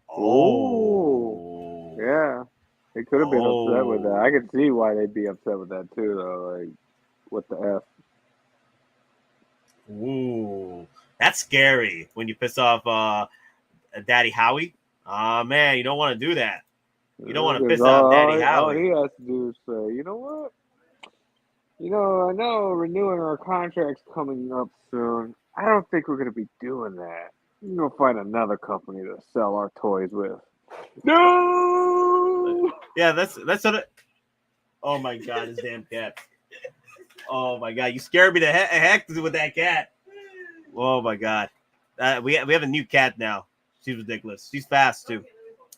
Oh, yeah. They could have been upset with that. I could see why they'd be upset with that too, though. Like, what the F? Ooh, that's scary when you piss off Daddy Howie. Oh man, you don't want to do that. You don't want to piss off Daddy Howie. All he has to do is say, you know what? I know renewing our contract's coming up soon. I don't think we're going to be doing that. We're going to find another company to sell our toys with. No! Yeah, that's sort of... Oh, my God, this damn cat. Oh, my God. You scared me to heck with that cat. Oh, my God. We have a new cat now. She's ridiculous. She's fast, too.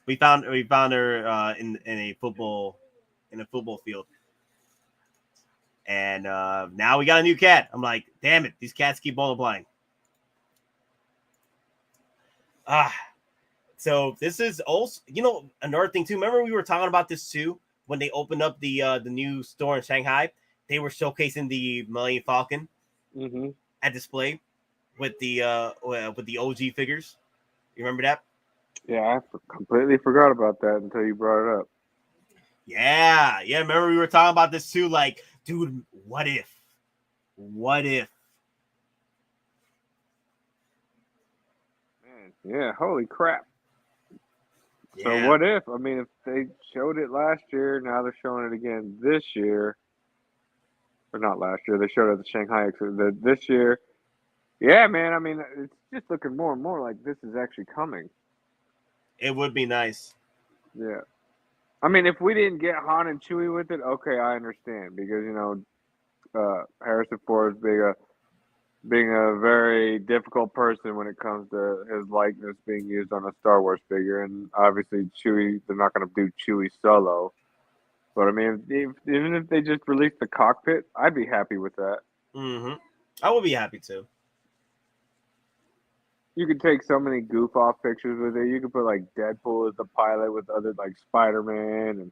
We found her in a football field. And now we got a new cat. I'm like, damn it, these cats keep multiplying. So this is also, another thing too. Remember we were talking about this too when they opened up the new store in Shanghai. They were showcasing the Millennium Falcon at display with the OG figures. You remember that? Yeah, I completely forgot about that until you brought it up. Yeah. Remember we were talking about this too. Like, dude, what if? Man, yeah, holy crap. Yeah. So what if? I mean, if they showed it last year, now they're showing it again this year. Or not last year. They showed it at the Shanghai exhibit this year. Yeah, man. I mean, it's just looking more and more like this is actually coming. It would be nice. Yeah. I mean, if we didn't get Han and Chewie with it, okay, I understand. Because, Harrison Ford being a very difficult person when it comes to his likeness being used on a Star Wars figure. And obviously, Chewie, they're not going to do Chewie solo. But, I mean, even if they just released the cockpit, I'd be happy with that. Mm-hmm. I would be happy too. You could take so many goof-off pictures with it. You could put, like, Deadpool as the pilot with other, like, Spiderman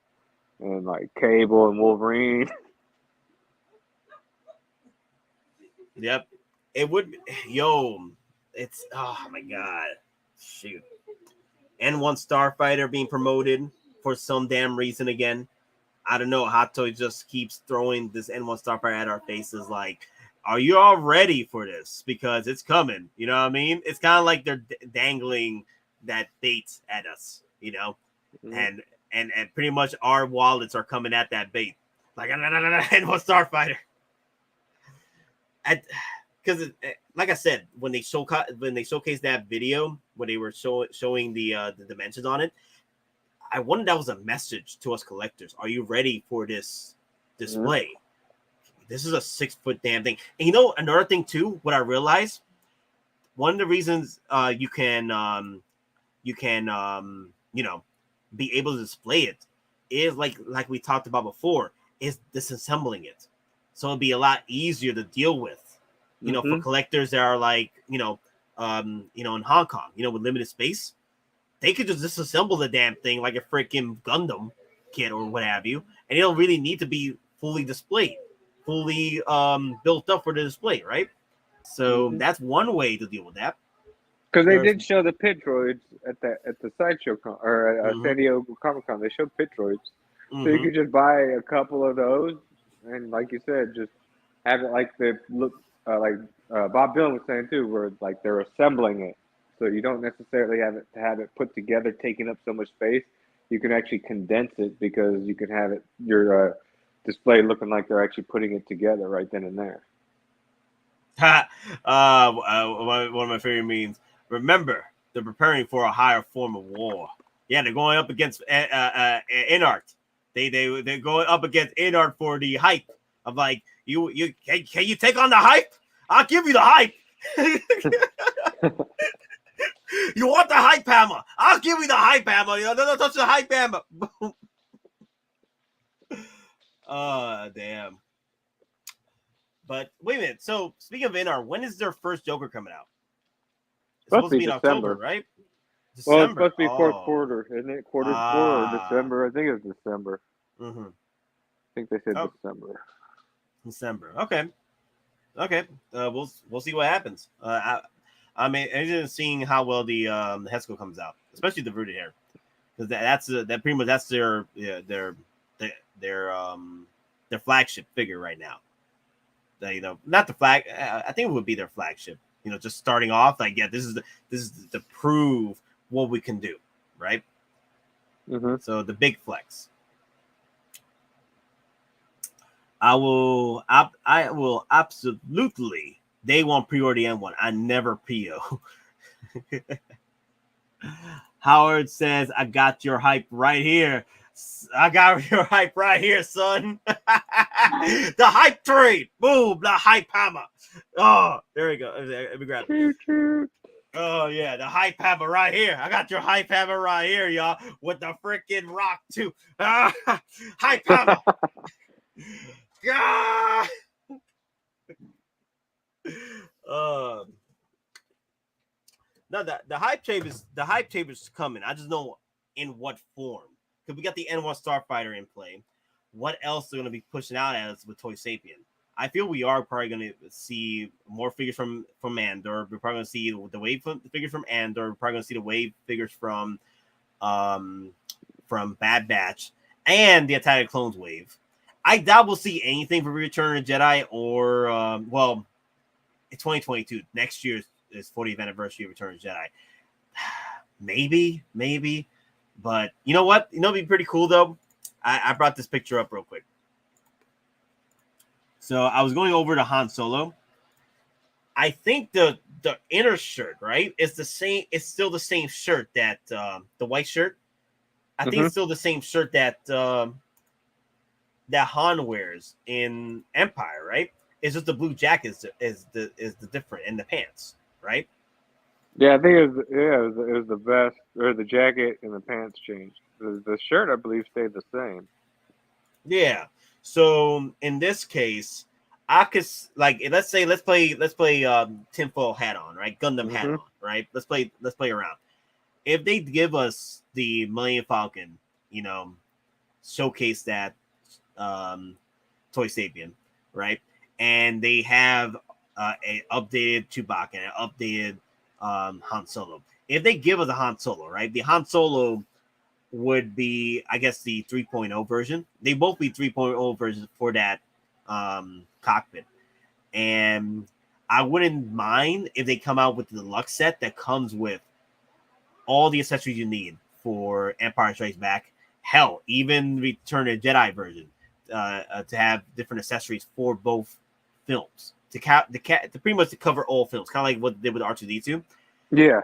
and like, Cable and Wolverine. Yep. It would... it's... Oh, my God. Shoot. N1 Starfighter being promoted for some damn reason again. I don't know. Hot Toys just keeps throwing this N1 Starfighter at our faces like... Are you all ready for this? Because it's coming. You know what I mean? It's kind of like they're dangling that bait at us, Mm-hmm. And pretty much our wallets are coming at that bait. Like, N1 Starfighter. Because, like I said, when they showcased that video, when they were showing the dimensions on it, I wondered that was a message to us collectors. Are you ready for this display? Mm-hmm. This is a 6-foot damn thing. And another thing too, what I realized, one of the reasons you can be able to display it is like we talked about before, is disassembling it. So it'll be a lot easier to deal with, for collectors that are like, in Hong Kong, with limited space, they could just disassemble the damn thing like a freaking Gundam kit or what have you. And it don't really need to be fully displayed. Fully built up for the display, right? So that's one way to deal with that. Because they did show the pit droids at the Sideshow or at San Diego Comic-Con. They showed pit droids, so you could just buy a couple of those, and like you said, just have it like Bob Dylan was saying too, where like they're assembling it, so you don't necessarily have it put together, taking up so much space. You can actually condense it because you can have it your display looking like they're actually putting it together right then and there. One of my favorite memes. Remember, they're preparing for a higher form of war. Yeah, they're going up against Inart. They're going up against Inart for the hype of like can you take on the hype? I'll give you the hype. You want the hype hammer? I'll give you the hype hammer. You know, don't touch the hype hammer. Damn. But wait a minute. So speaking of NR, when is their first Joker coming out? It's supposed to be in October, right? December. Well, it's supposed to be fourth quarter, isn't it? Quarter 4 or December? I think it's December. Mm-hmm. I think they said December. December. Okay. We'll see what happens. I'm interested in seeing how well the Hesco comes out, especially the rooted hair, because that's pretty much that's their flagship figure right now. Not the flag. I think it would be their flagship. Just starting off, like, yeah, this is to prove what we can do, right? Mm-hmm. So the big flex. I will absolutely. Day one pre-order N1. I never PO. Howard says, "I got your hype right here. I got your hype right here, son. The hype trade. Boom, the hype hammer. Oh, there we go. Let me grab it. Oh, yeah, the hype hammer right here. I got your hype hammer right here, y'all, with the freaking rock, too. Hype hammer. God. No, the hype chamber's coming. I just know in what form. Because we got the N1 Starfighter in play. What else they're going to be pushing out at us with Toy Sapien? I feel we are probably going to see more figures from Andor. We're probably going to see the wave figures from Andor. We're probably going to see the wave figures from Bad Batch and the Attack of Clones wave. I doubt we'll see anything for Return of the Jedi or it's 2022. Next year is 40th anniversary of Return of the Jedi. Maybe. But you know what? It'd be pretty cool though. I brought this picture up real quick. So I was going over to Han Solo. I think the inner shirt, right, is the same. It's still the same shirt that the white shirt. I think it's still the same shirt that Han wears in Empire, right? It's just the blue jacket is the different in the pants, right? Yeah, I think it was the vest or the jacket and the pants changed. The shirt, I believe, stayed the same. Yeah. So in this case, I could let's play tinfoil hat on, right? Gundam hat on, right? Let's play around. If they give us the Millennium Falcon, showcase that Toy Sapien, right? And they have a updated Chewbacca and an updated Han Solo. If they give us a Han Solo, right? The Han Solo would be, I guess, the 3.0 version. They both be 3.0 versions for that cockpit. And I wouldn't mind if they come out with the deluxe set that comes with all the accessories you need for Empire Strikes Back. Hell, even Return of the Jedi version to have different accessories for both films to pretty much to cover all films, kind of like what they did with R2D2. Yeah.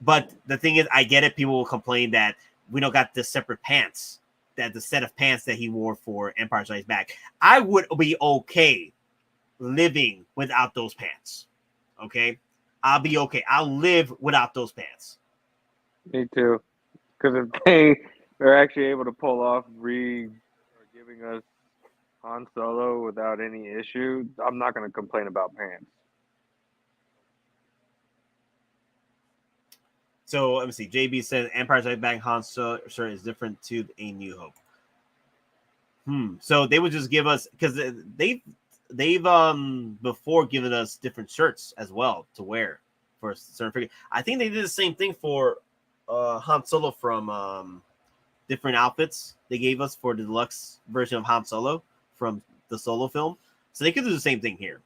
But the thing is, I get it. People will complain that we don't got the separate pants, that the set of pants that he wore for Empire Strikes Back. I would be okay living without those pants. Okay? I'll be okay. I'll live without those pants. Me too. Because if they're actually able to pull off giving us Han Solo without any issue, I'm not going to complain about pants. So let me see. JB said Empire Strikes Back Han Solo shirt is different to A New Hope. So they would just give us, because they've before given us different shirts as well to wear for a certain figure. I think they did the same thing for Han Solo from different outfits they gave us for the deluxe version of Han Solo from the Solo film. So they could do the same thing here.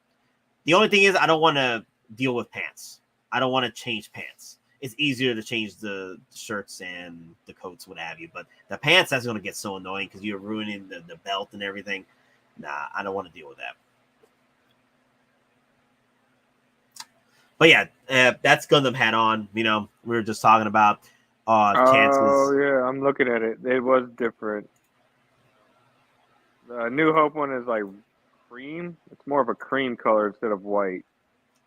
The only thing is I don't want to deal with pants. I don't want to change pants. It's easier to change the shirts and the coats, what have you. But the pants, that's going to get so annoying because you're ruining the belt and everything. Nah, I don't want to deal with that. But yeah, that's Gundam hat on. We were just talking about chances. Oh, yeah, I'm looking at it. It was different. The New Hope one is like cream. It's more of a cream color instead of white.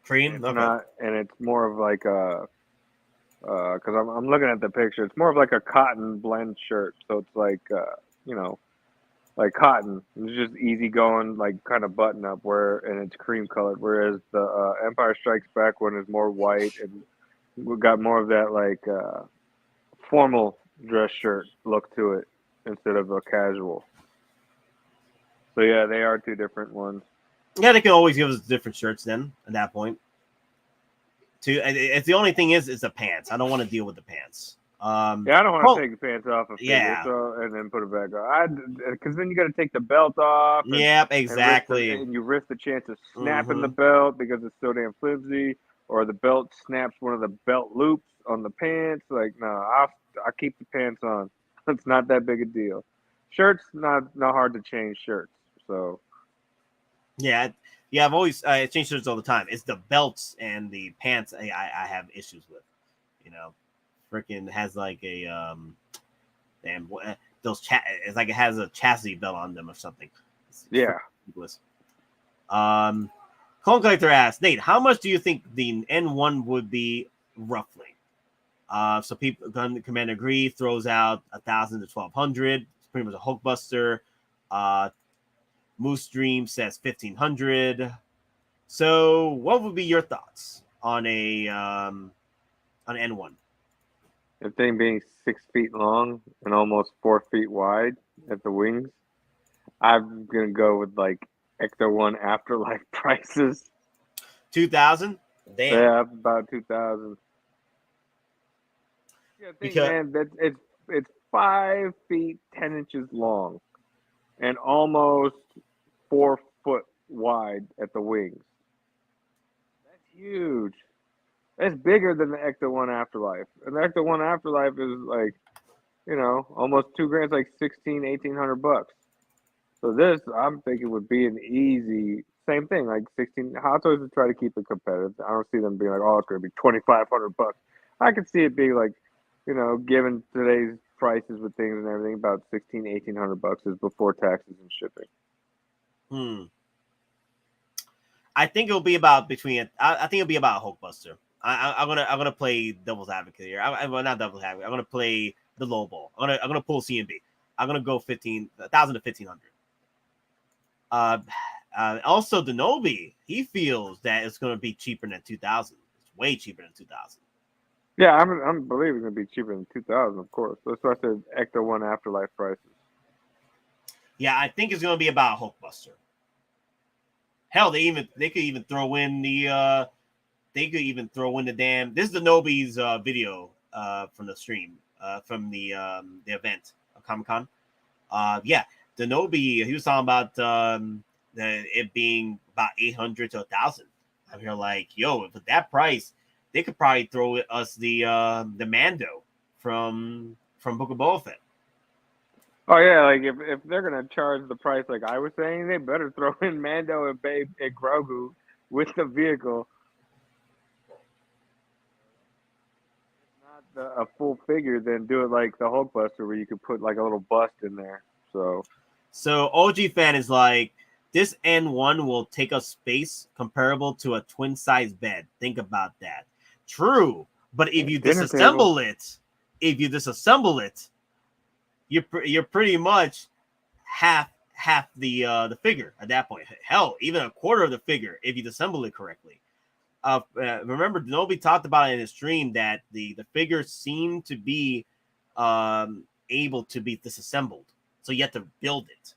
Cream? And it's more of like a because I'm looking at the picture. It's more of like a cotton blend shirt, so it's like you know, like cotton. It's just easy going, like kind of button up, and it's cream colored. Whereas the Empire Strikes Back one is more white and we got more of that like formal dress shirt look to it instead of a casual. So yeah, they are two different ones. Yeah, they can always give us different shirts then at that point. It's the only thing is the pants. I don't want to deal with the pants. Yeah, I don't want to take the pants off a figure, yeah. and then put it back on. Because then you got to take the belt off. Yep, exactly. And you risk the chance of snapping the belt because it's so damn flimsy, or the belt snaps one of the belt loops on the pants. Like, no, I keep the pants on. It's not that big a deal. Shirts, not hard to change shirts. So. Yeah, I've always changed shirts all the time. It's the belts and the pants I have issues with. You know. Freaking has like a it's like it has a chassis belt on them or something. Yeah. Clone Collector asks, Nate, how much do you think the N1 would be roughly? So people, Commander Agree throws out 1,000 to 1,200. It's pretty much a Hulkbuster. Moose Dream says 1,500. So what would be your thoughts on an N1? The thing being 6 feet long and almost 4 feet wide at the wings, I'm gonna go with like Ecto One Afterlife prices. 2,000? Damn. Yeah, about 2,000. Yeah, man, it's 5 feet 10 inches long and almost 4 foot wide at the wings. That's huge. It's bigger than the Ecto One Afterlife. And the Ecto One Afterlife is like, almost $2,000, like $1,800. So this, I'm thinking, would be an easy, same thing, like 16. Hot Toys would try to keep it competitive. I don't see them being like, oh, it's going to be $2,500. I could see it being like, given today's prices with things and everything, about $1,800 is before taxes and shipping. I think it'll be about I think it'll be about Hulkbuster. I'm gonna play devil's advocate here. Well, not devil's advocate. I'm gonna play the low ball. I'm gonna pull CMB. I'm gonna go 1,000 to 1,500. Also, Denobi, he feels that it's gonna be cheaper than 2,000. It's way cheaper than 2,000. Yeah, I'm believing it's gonna be cheaper than 2,000, of course. That's why I said Ecto One Afterlife prices. Yeah, I think it's gonna be about Hulkbuster. Hell, they could even throw in the damn. This is the Nobi's video from the stream from the event of Comic-Con. Yeah, the Nobi, he was talking about it being about 800 to 1,000. I'm here like, yo, for that price, they could probably throw us the Mando from Book of Boba Fett. Oh yeah, like if they're gonna charge the price like I was saying, they better throw in Mando and Babe and Grogu with the vehicle. Not a full figure, then do it like the Hulkbuster where you could put like a little bust in there. So OG fan is like, this N1 will take up space comparable to a twin size bed. Think about that. True, but if you disassemble it, you're pretty much half the figure at that point. Hell, even a quarter of the figure if you disassemble it correctly. Remember, Denobi talked about it in his stream that the figures seem to be able to be disassembled, so you have to build it.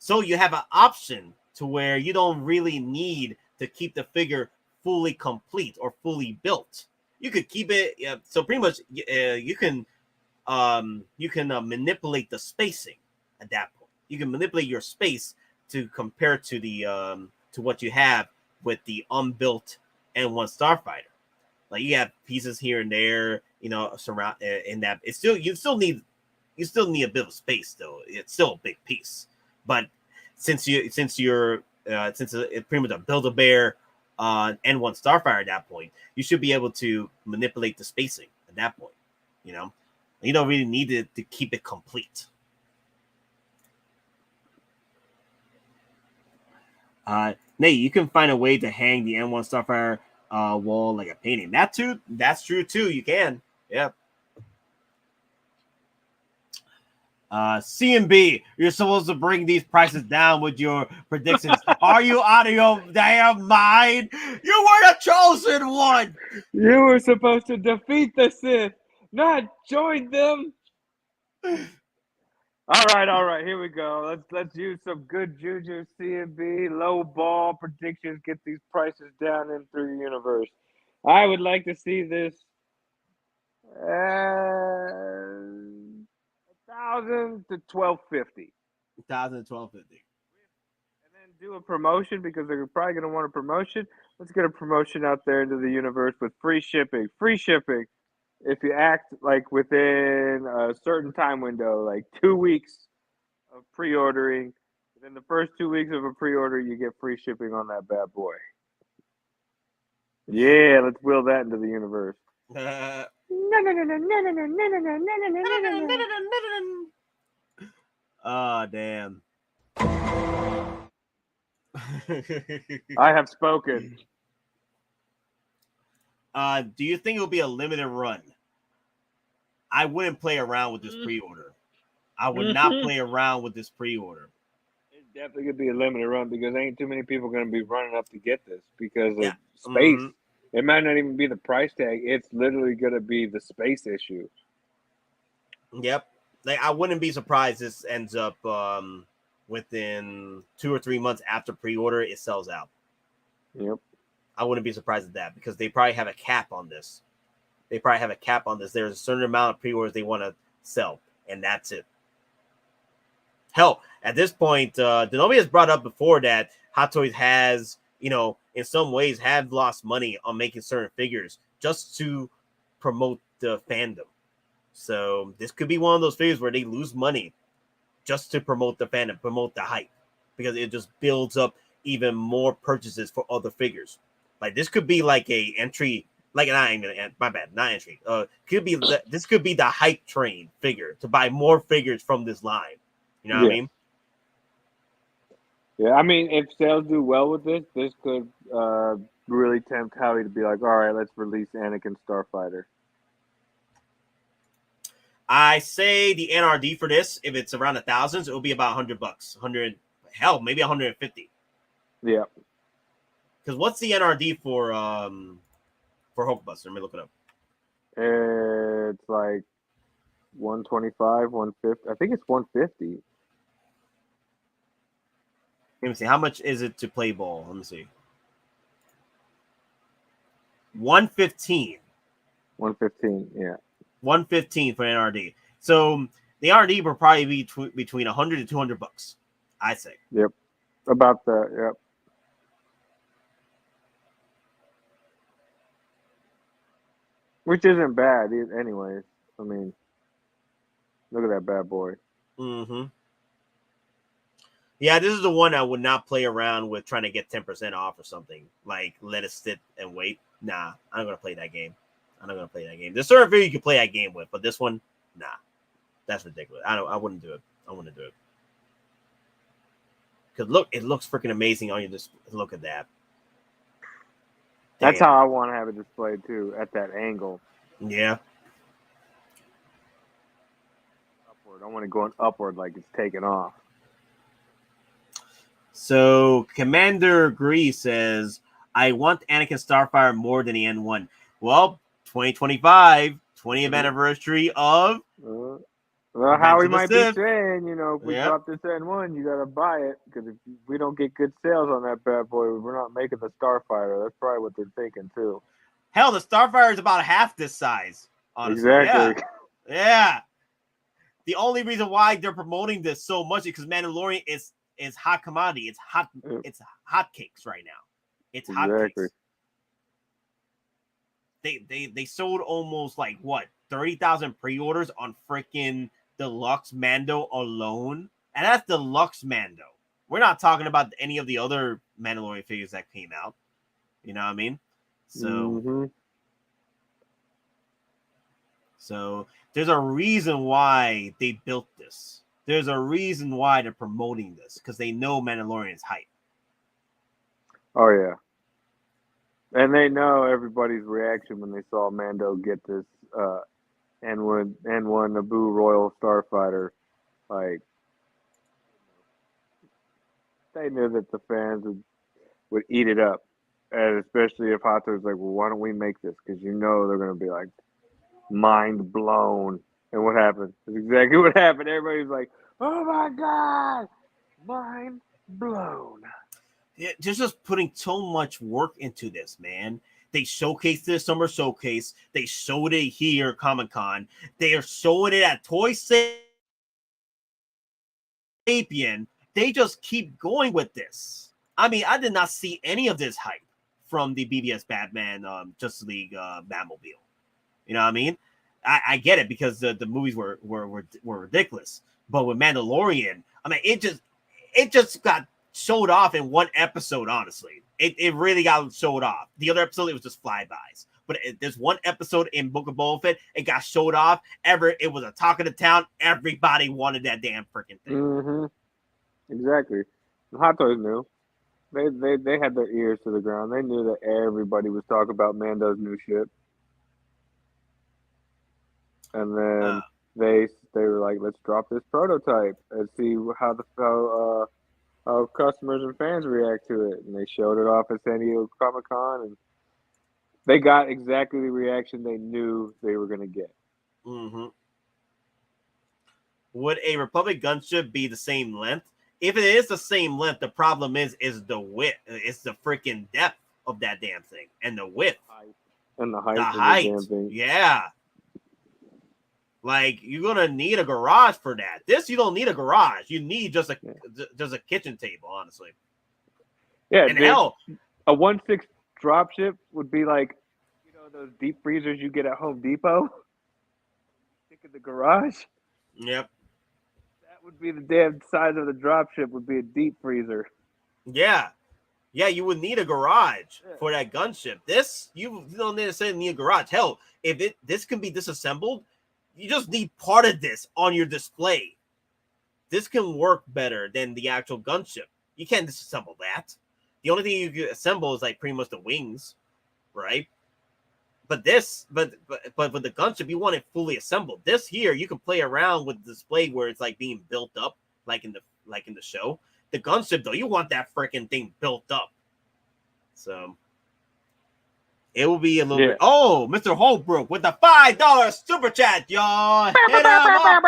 So you have an option to where you don't really need to keep the figure fully complete or fully built. You could keep it. So pretty much, you can manipulate the spacing at that point. You can manipulate your space to compare to the to what you have with the unbuilt N1 Starfighter. Like you have pieces here and there, surround in that. You still need a bit of space though. It's still a big piece. But since it's pretty much a Build-A-Bear N1 Starfighter at that point, you should be able to manipulate the spacing at that point. You don't really need to keep it complete. Nate, you can find a way to hang the N1 Starfighter wall like a painting. That's true too. You can. Yep. C&B, you're supposed to bring these prices down with your predictions. Are you out of your damn mind? You were the chosen one. You were supposed to defeat the Sith, not join them. All right. Here we go. Let's use some good juju, C&B, low ball predictions. Get these prices down in through the universe. I would like to see this 1,000 to 1,250. 1,000 to 1,250. And then do a promotion because they're probably going to want a promotion. Let's get a promotion out there into the universe with free shipping. Free shipping if you act like within a certain time window, like 2 weeks of pre-ordering. Within the first 2 weeks of a pre-order, you get free shipping on that bad boy. Yeah, let's wheel that into the universe. Oh, damn. I have spoken. Do you think it'll be a limited run? I wouldn't play around with this pre-order. I would not play around with this pre-order. It's definitely going to be a limited run because ain't too many people going to be running up to get this because of space. Mm-hmm. It might not even be the price tag. It's literally going to be the space issue. Yep. Like, I wouldn't be surprised this ends up within 2 or 3 months after pre-order, it sells out. Yep. I wouldn't be surprised at that because they probably have a cap on this. There's a certain amount of pre-orders they want to sell, and that's it. Hell, at this point, Denomi has brought up before that Hot Toys has, in some ways have lost money on making certain figures just to promote the fandom. So this could be one of those figures where they lose money just to promote the fandom, promote the hype, because it just builds up even more purchases for other figures. Like this could be like a entry, like not entry. This could be the hype train figure to buy more figures from this line. You know what I mean? Yeah, I mean, if sales do well with this, this could really tempt Howie to be like, all right, let's release Anakin Starfighter. I say the NRD for this, if it's around 1,000, it will be about $100. 100, hell, maybe 150. Yeah. Because what's the NRD for Hulkbuster? Let me look it up. It's like 125, 150. I think it's 150. Let me see. How much is it to play ball? Let me see. 115. 115, yeah. 115 for NRD. So the NRD will probably be between $100 to $200, I say. Yep. About that, yep. Which isn't bad, anyways. I mean, look at that bad boy. Mm-hmm. Yeah, this is the one I would not play around with trying to get 10% off or something. Like, let it sit and wait. Nah, I'm not going to play that game. There's certain video you can play that game with, but this one, nah. That's ridiculous. I wouldn't do it. Because look, it looks freaking amazing on your display. Look at that. That's how I want to have it displayed, too, at that angle. Yeah. Upward. I want it going upward like it's taking off. So Commander Gree says, I want Anakin Starfire more than the N1. Well, 2025, 20th anniversary of Howie might be saying, if we drop this N1, you got to buy it. Because if we don't get good sales on that bad boy, we're not making the Starfighter. That's probably what they're thinking, too. Hell, the Starfire is about half this size, honestly. Exactly. Yeah. The only reason why they're promoting this so much is because Mandalorian is hot commodity. It's hotcakes right now. It's hotcakes. They sold almost like 30,000 pre-orders on freaking Deluxe Mando alone, and that's Deluxe Mando. We're not talking about any of the other Mandalorian figures that came out. You know what I mean? So, so there's a reason why they built this. There's a reason why they're promoting this because they know Mandalorian is hype. Oh yeah. And they know everybody's reaction when they saw Mando get this N1 Naboo Royal Starfighter, like they knew that the fans would eat it up, and especially if Hot Toys like, well, why don't we make this? Because you know they're gonna be like mind blown. And what happened? That's exactly what happened. Everybody's like, oh my god, mind blown. Yeah, they're just putting so much work into this, man. They showcased this summer showcase. They showed it here, Comic Con. They are showing it at Toy Sapien. They just keep going with this. I mean, I did not see any of this hype from the BBS Batman Justice League Batmobile. You know what I mean? I get it because the movies were ridiculous. But with Mandalorian, I mean, it just got showed off in one episode, honestly. It really got showed off. The other episode, it was just flybys. But there's one episode in Book of Boba Fett, it got showed off. It was a talk of the town. Everybody wanted that damn freaking thing. Mm-hmm. Exactly. The Hot Toys knew. They had their ears to the ground. They knew that everybody was talking about Mando's new ship. And then they were like, let's drop this prototype and see how customers and fans react to it. And they showed it off at San Diego Comic-Con, and they got exactly the reaction they knew they were going to get. Mm-hmm. Would a Republic gunship be the same length? If it is the same length, the problem is the width. It's the freaking depth of that damn thing and the width. And the height. The height. The damn thing. Yeah. Like, you're gonna need a garage for that. This, you don't need a garage. You need just a kitchen table, honestly. Yeah, and hell, a 1/6 dropship would be like, you know, those deep freezers you get at Home Depot. Stick in the garage. Yep. That would be the damn size of the dropship. Would be a deep freezer. Yeah. Yeah, you would need a garage for that gunship. This, you don't necessarily need a garage. Hell, if this can be disassembled, you just need part of this on your display. This can work better than the actual gunship. You can't disassemble that. The only thing you can assemble is like pretty much the wings, right? But with the gunship, you want it fully assembled. This here, you can play around with the display where it's like being built up, like in the show. The gunship, though, you want that freaking thing built up. So it will be a little bit. Oh, Mr. Holbrook with the $5 super chat, y'all. Hit him up.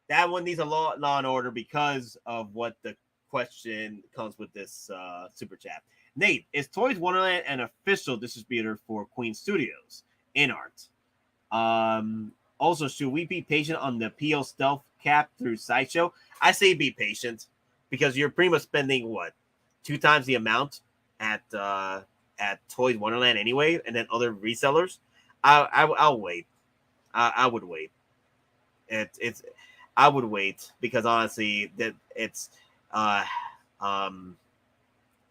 That one needs a law and order because of what the question comes with this super chat. Nate, is Toys Wonderland an official distributor for Queen Studios in art? Also, should we be patient on the PO stealth cap through Sideshow? I say be patient because you're pretty much spending what 2 times the amount at Toys Wonderland anyway, and then other resellers. I'll wait. I would wait. I would wait because honestly, that it's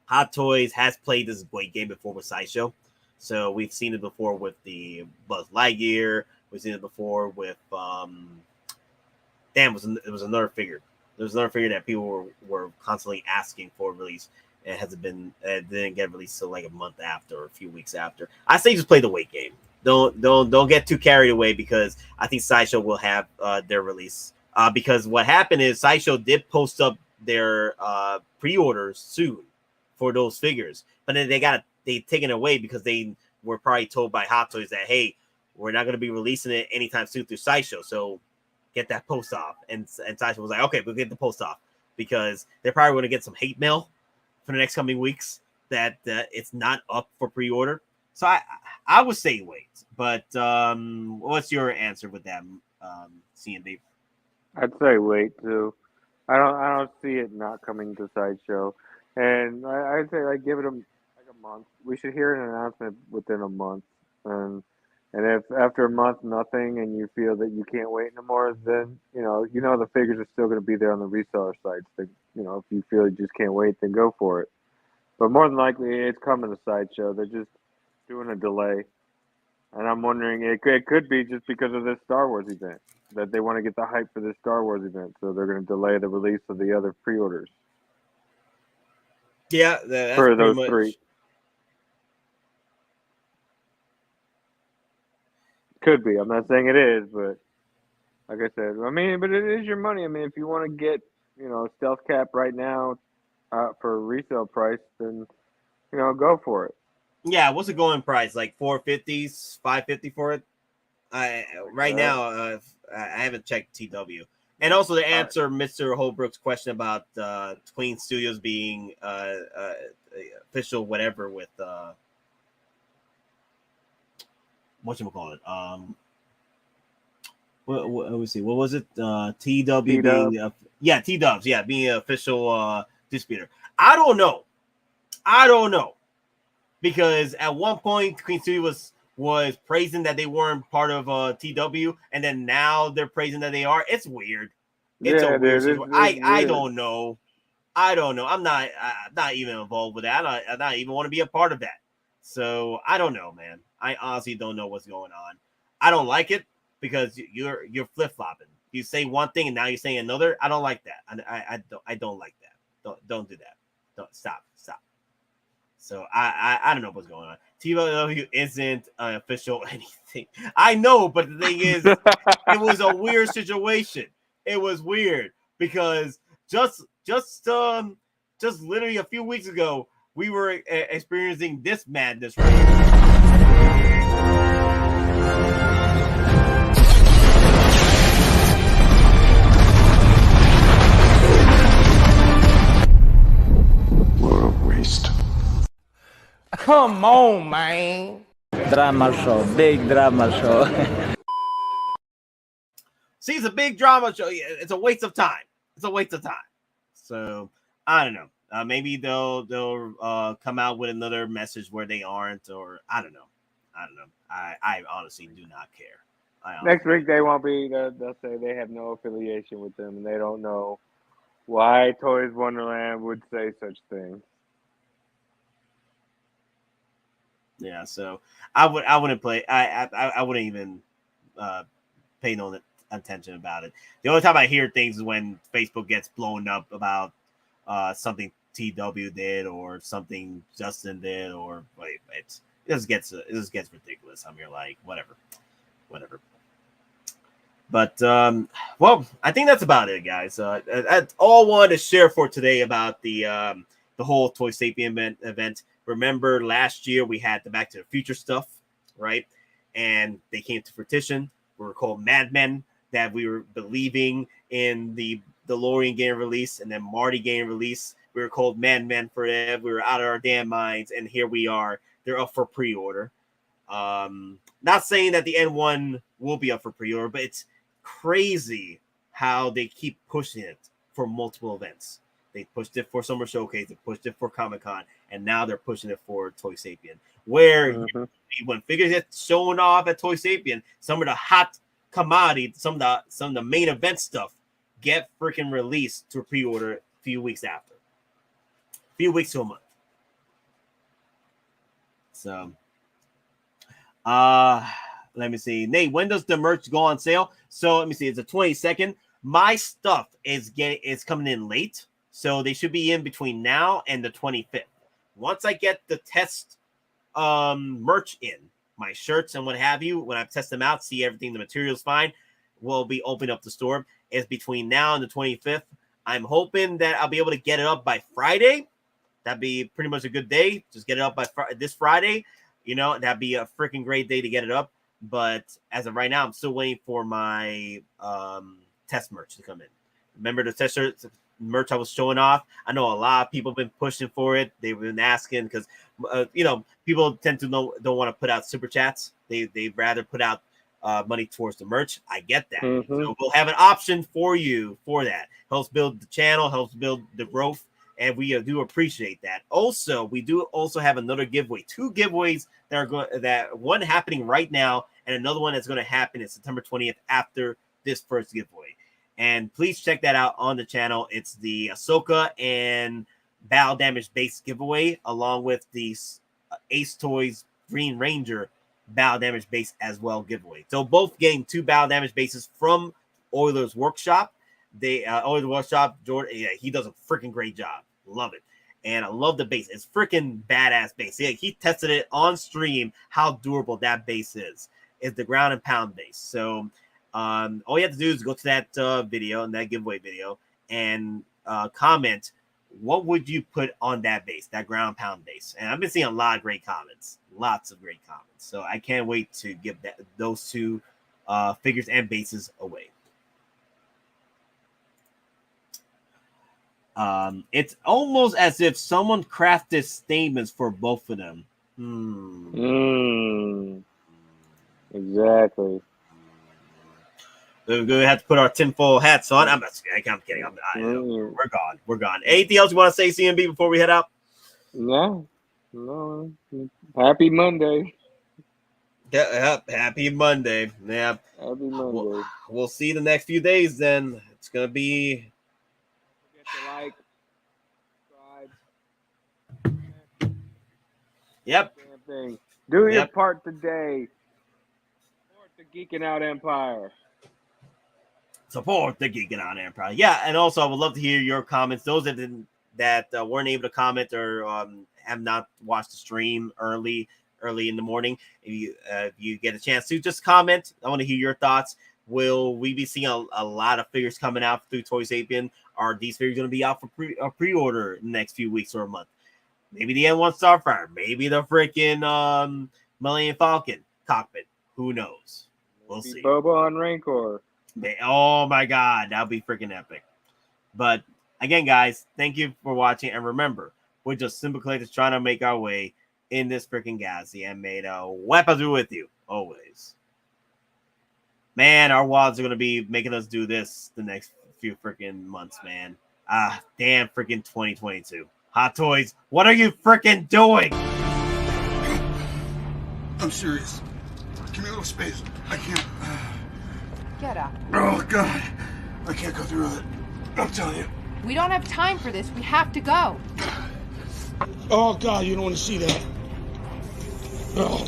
Hot Toys has played this great game before with Sideshow. So we've seen it before with the Buzz Lightyear. We've seen it before with it was another figure. There was another figure that people were constantly asking for release. It didn't get released till like a month after or a few weeks after. I say just play the wait game. Don't get too carried away because I think Sideshow will have their release. Because what happened is Sideshow did post up their pre-orders soon for those figures, but then they taken away because they were probably told by Hot Toys that, hey, we're not going to be releasing it anytime soon through Sideshow, so get that post off. And Sideshow was like, okay, we'll get the post off because they're probably going to get some hate mail for the next coming weeks that it's not up for pre-order. So I would say wait, but what's your answer with that, C&B? I'd say wait too. I don't see it not coming to Sideshow, and I'd say like give it like a month. We should hear an announcement within a month, and if after a month nothing, and you feel that you can't wait no more, then you know the figures are still going to be there on the reseller sites. If you feel you just can't wait, then go for it. But more than likely, it's coming to Sideshow. They're just doing a delay. And I'm wondering, it could be just because of this Star Wars event, that they want to get the hype for this Star Wars event, so they're going to delay the release of the other pre-orders. Yeah, that's for pretty those much. three. Could be. I'm not saying it is, but like I said, I mean, but it is your money. I mean, if you want to get, Stealth Cap right now for resale price, then, go for it. Yeah, what's the going price? Like 450s, 550 for it? Now, I haven't checked TW. And also to answer Mr. Holbrook's question about Queen Studios being official whatever with whatchamacallit? Let me see. What was it? TW being T-Dubs, being an official distributor. I don't know. Because at one point Queen Studios was praising that they weren't part of TW, and then now they're praising that they are. It's weird. It's a weird situation. I don't know. I'm not even involved with that. I don't even want to be a part of that. So I don't know, man. I honestly don't know what's going on. I don't like it because you're flip flopping. You say one thing and now you're saying another. I don't like that. I don't like that. Don't do that. Don't stop. So I don't know what's going on. TW isn't official anything. I know, but the thing is, it was a weird situation. It was weird because just literally a few weeks ago, we were experiencing this madness right here. Come on, man. Drama show, big drama show. See, it's a big drama show. It's a waste of time. So I don't know. Maybe they'll come out with another message where they aren't, or I don't know. I honestly do not care. Next week they won't be. They'll say they have no affiliation with them, and they don't know why Toy Wonderland would say such things. Yeah, so I wouldn't play. I wouldn't even pay no attention about it. The only time I hear things is when Facebook gets blown up about something TW did or something Justin did, or like it just gets ridiculous. I'm here like whatever. But well, I think that's about it, guys. That's all I wanted to share for today about the whole Toy Sapien event. Remember last year we had the Back to the Future stuff, right? And they came to fruition. We were called madmen, that we were believing in the DeLorean game release and then Marty game release. We were called madmen for it. We were out of our damn minds, and here we are. They're up for pre-order. Not saying that the N1 will be up for pre-order, but it's crazy how they keep pushing it for multiple events. They pushed it for Summer Showcase, they pushed it for Comic-Con, and now they're pushing it for Toy Sapien. Where when figures get shown off at Toy Sapien, some of the hot commodity, some of the main event stuff get freaking released to pre-order a few weeks after. A few weeks to a month. So let me see. Nate, when does the merch go on sale? So let me see. It's the 22nd. My stuff is coming in late. So they should be in between now and the 25th. Once I get the test merch in, my shirts and what have you, when I test them out, see everything, the material's fine, we'll be opening up the store. It's between now and the 25th. I'm hoping that I'll be able to get it up by Friday. That'd be pretty much a good day. Just get it up by this Friday. That'd be a freaking great day to get it up. But as of right now, I'm still waiting for my test merch to come in. Remember the test merch I was showing off? I know a lot of people have been pushing for it. They've been asking because, people tend to don't want to put out super chats. They'd rather put out money towards the merch. I get that. So we'll have an option for you for that. Helps build the channel, helps build the growth, and we do appreciate that. Also, we do also have another giveaway. 2 giveaways that one happening right now, and another one that's going to happen in September 20th after this first giveaway. And please check that out on the channel. It's the Ahsoka and Battle Damage base giveaway, along with the Ace Toys Green Ranger battle damage base as well giveaway. So both getting 2 battle damage bases from Oilers Workshop. Oilers Workshop, Jordan, yeah, he does a freaking great job. Love it. And I love the base. It's freaking badass base. Yeah, he tested it on stream how durable that base is. It's the ground and pound base. So all you have to do is go to that video and that giveaway video and comment what would you put on that base, that ground pound base. And I've been seeing a lot of great comments, lots of great comments. So I can't wait to give those 2 figures and bases away. It's almost as if someone crafted statements for both of them. Exactly. We're going to have to put our tinfoil hats on. I'm kidding. We're gone. Anything else you want to say, CMB, before we head out? No. Happy Monday. Yeah, happy Monday. Yeah. Happy Monday. We'll see the next few days then. It's going to be... Like, subscribe. Yep. Do your part today. Support the Geekin Out Empire. Support the Geekin Out Empire. Yeah, and also I would love to hear your comments. Those that weren't able to comment or have not watched the stream early in the morning, if you get a chance to just comment. I want to hear your thoughts. Will we be seeing a lot of figures coming out through Toy Sapien? Are these figures going to be out for pre-order in the next few weeks or a month? Maybe the N1 Starfighter. Maybe the freaking Millennium Falcon cockpit. Who knows? We'll see. Boba on Rancor. Oh my God, that'll be freaking epic. But again, guys, thank you for watching. And remember, we're just simple collectors trying to make our way in this freaking galaxy. And may the weapons be with you always. Man, our wads are going to be making us do this the next few freaking months, man. Damn freaking 2022. Hot Toys, what are you freaking doing? I'm serious. Give me a little space. I can't. Get up. Oh, God. I can't go through with it. I'm telling you. We don't have time for this. We have to go. Oh, God, you don't want to see that. Oh.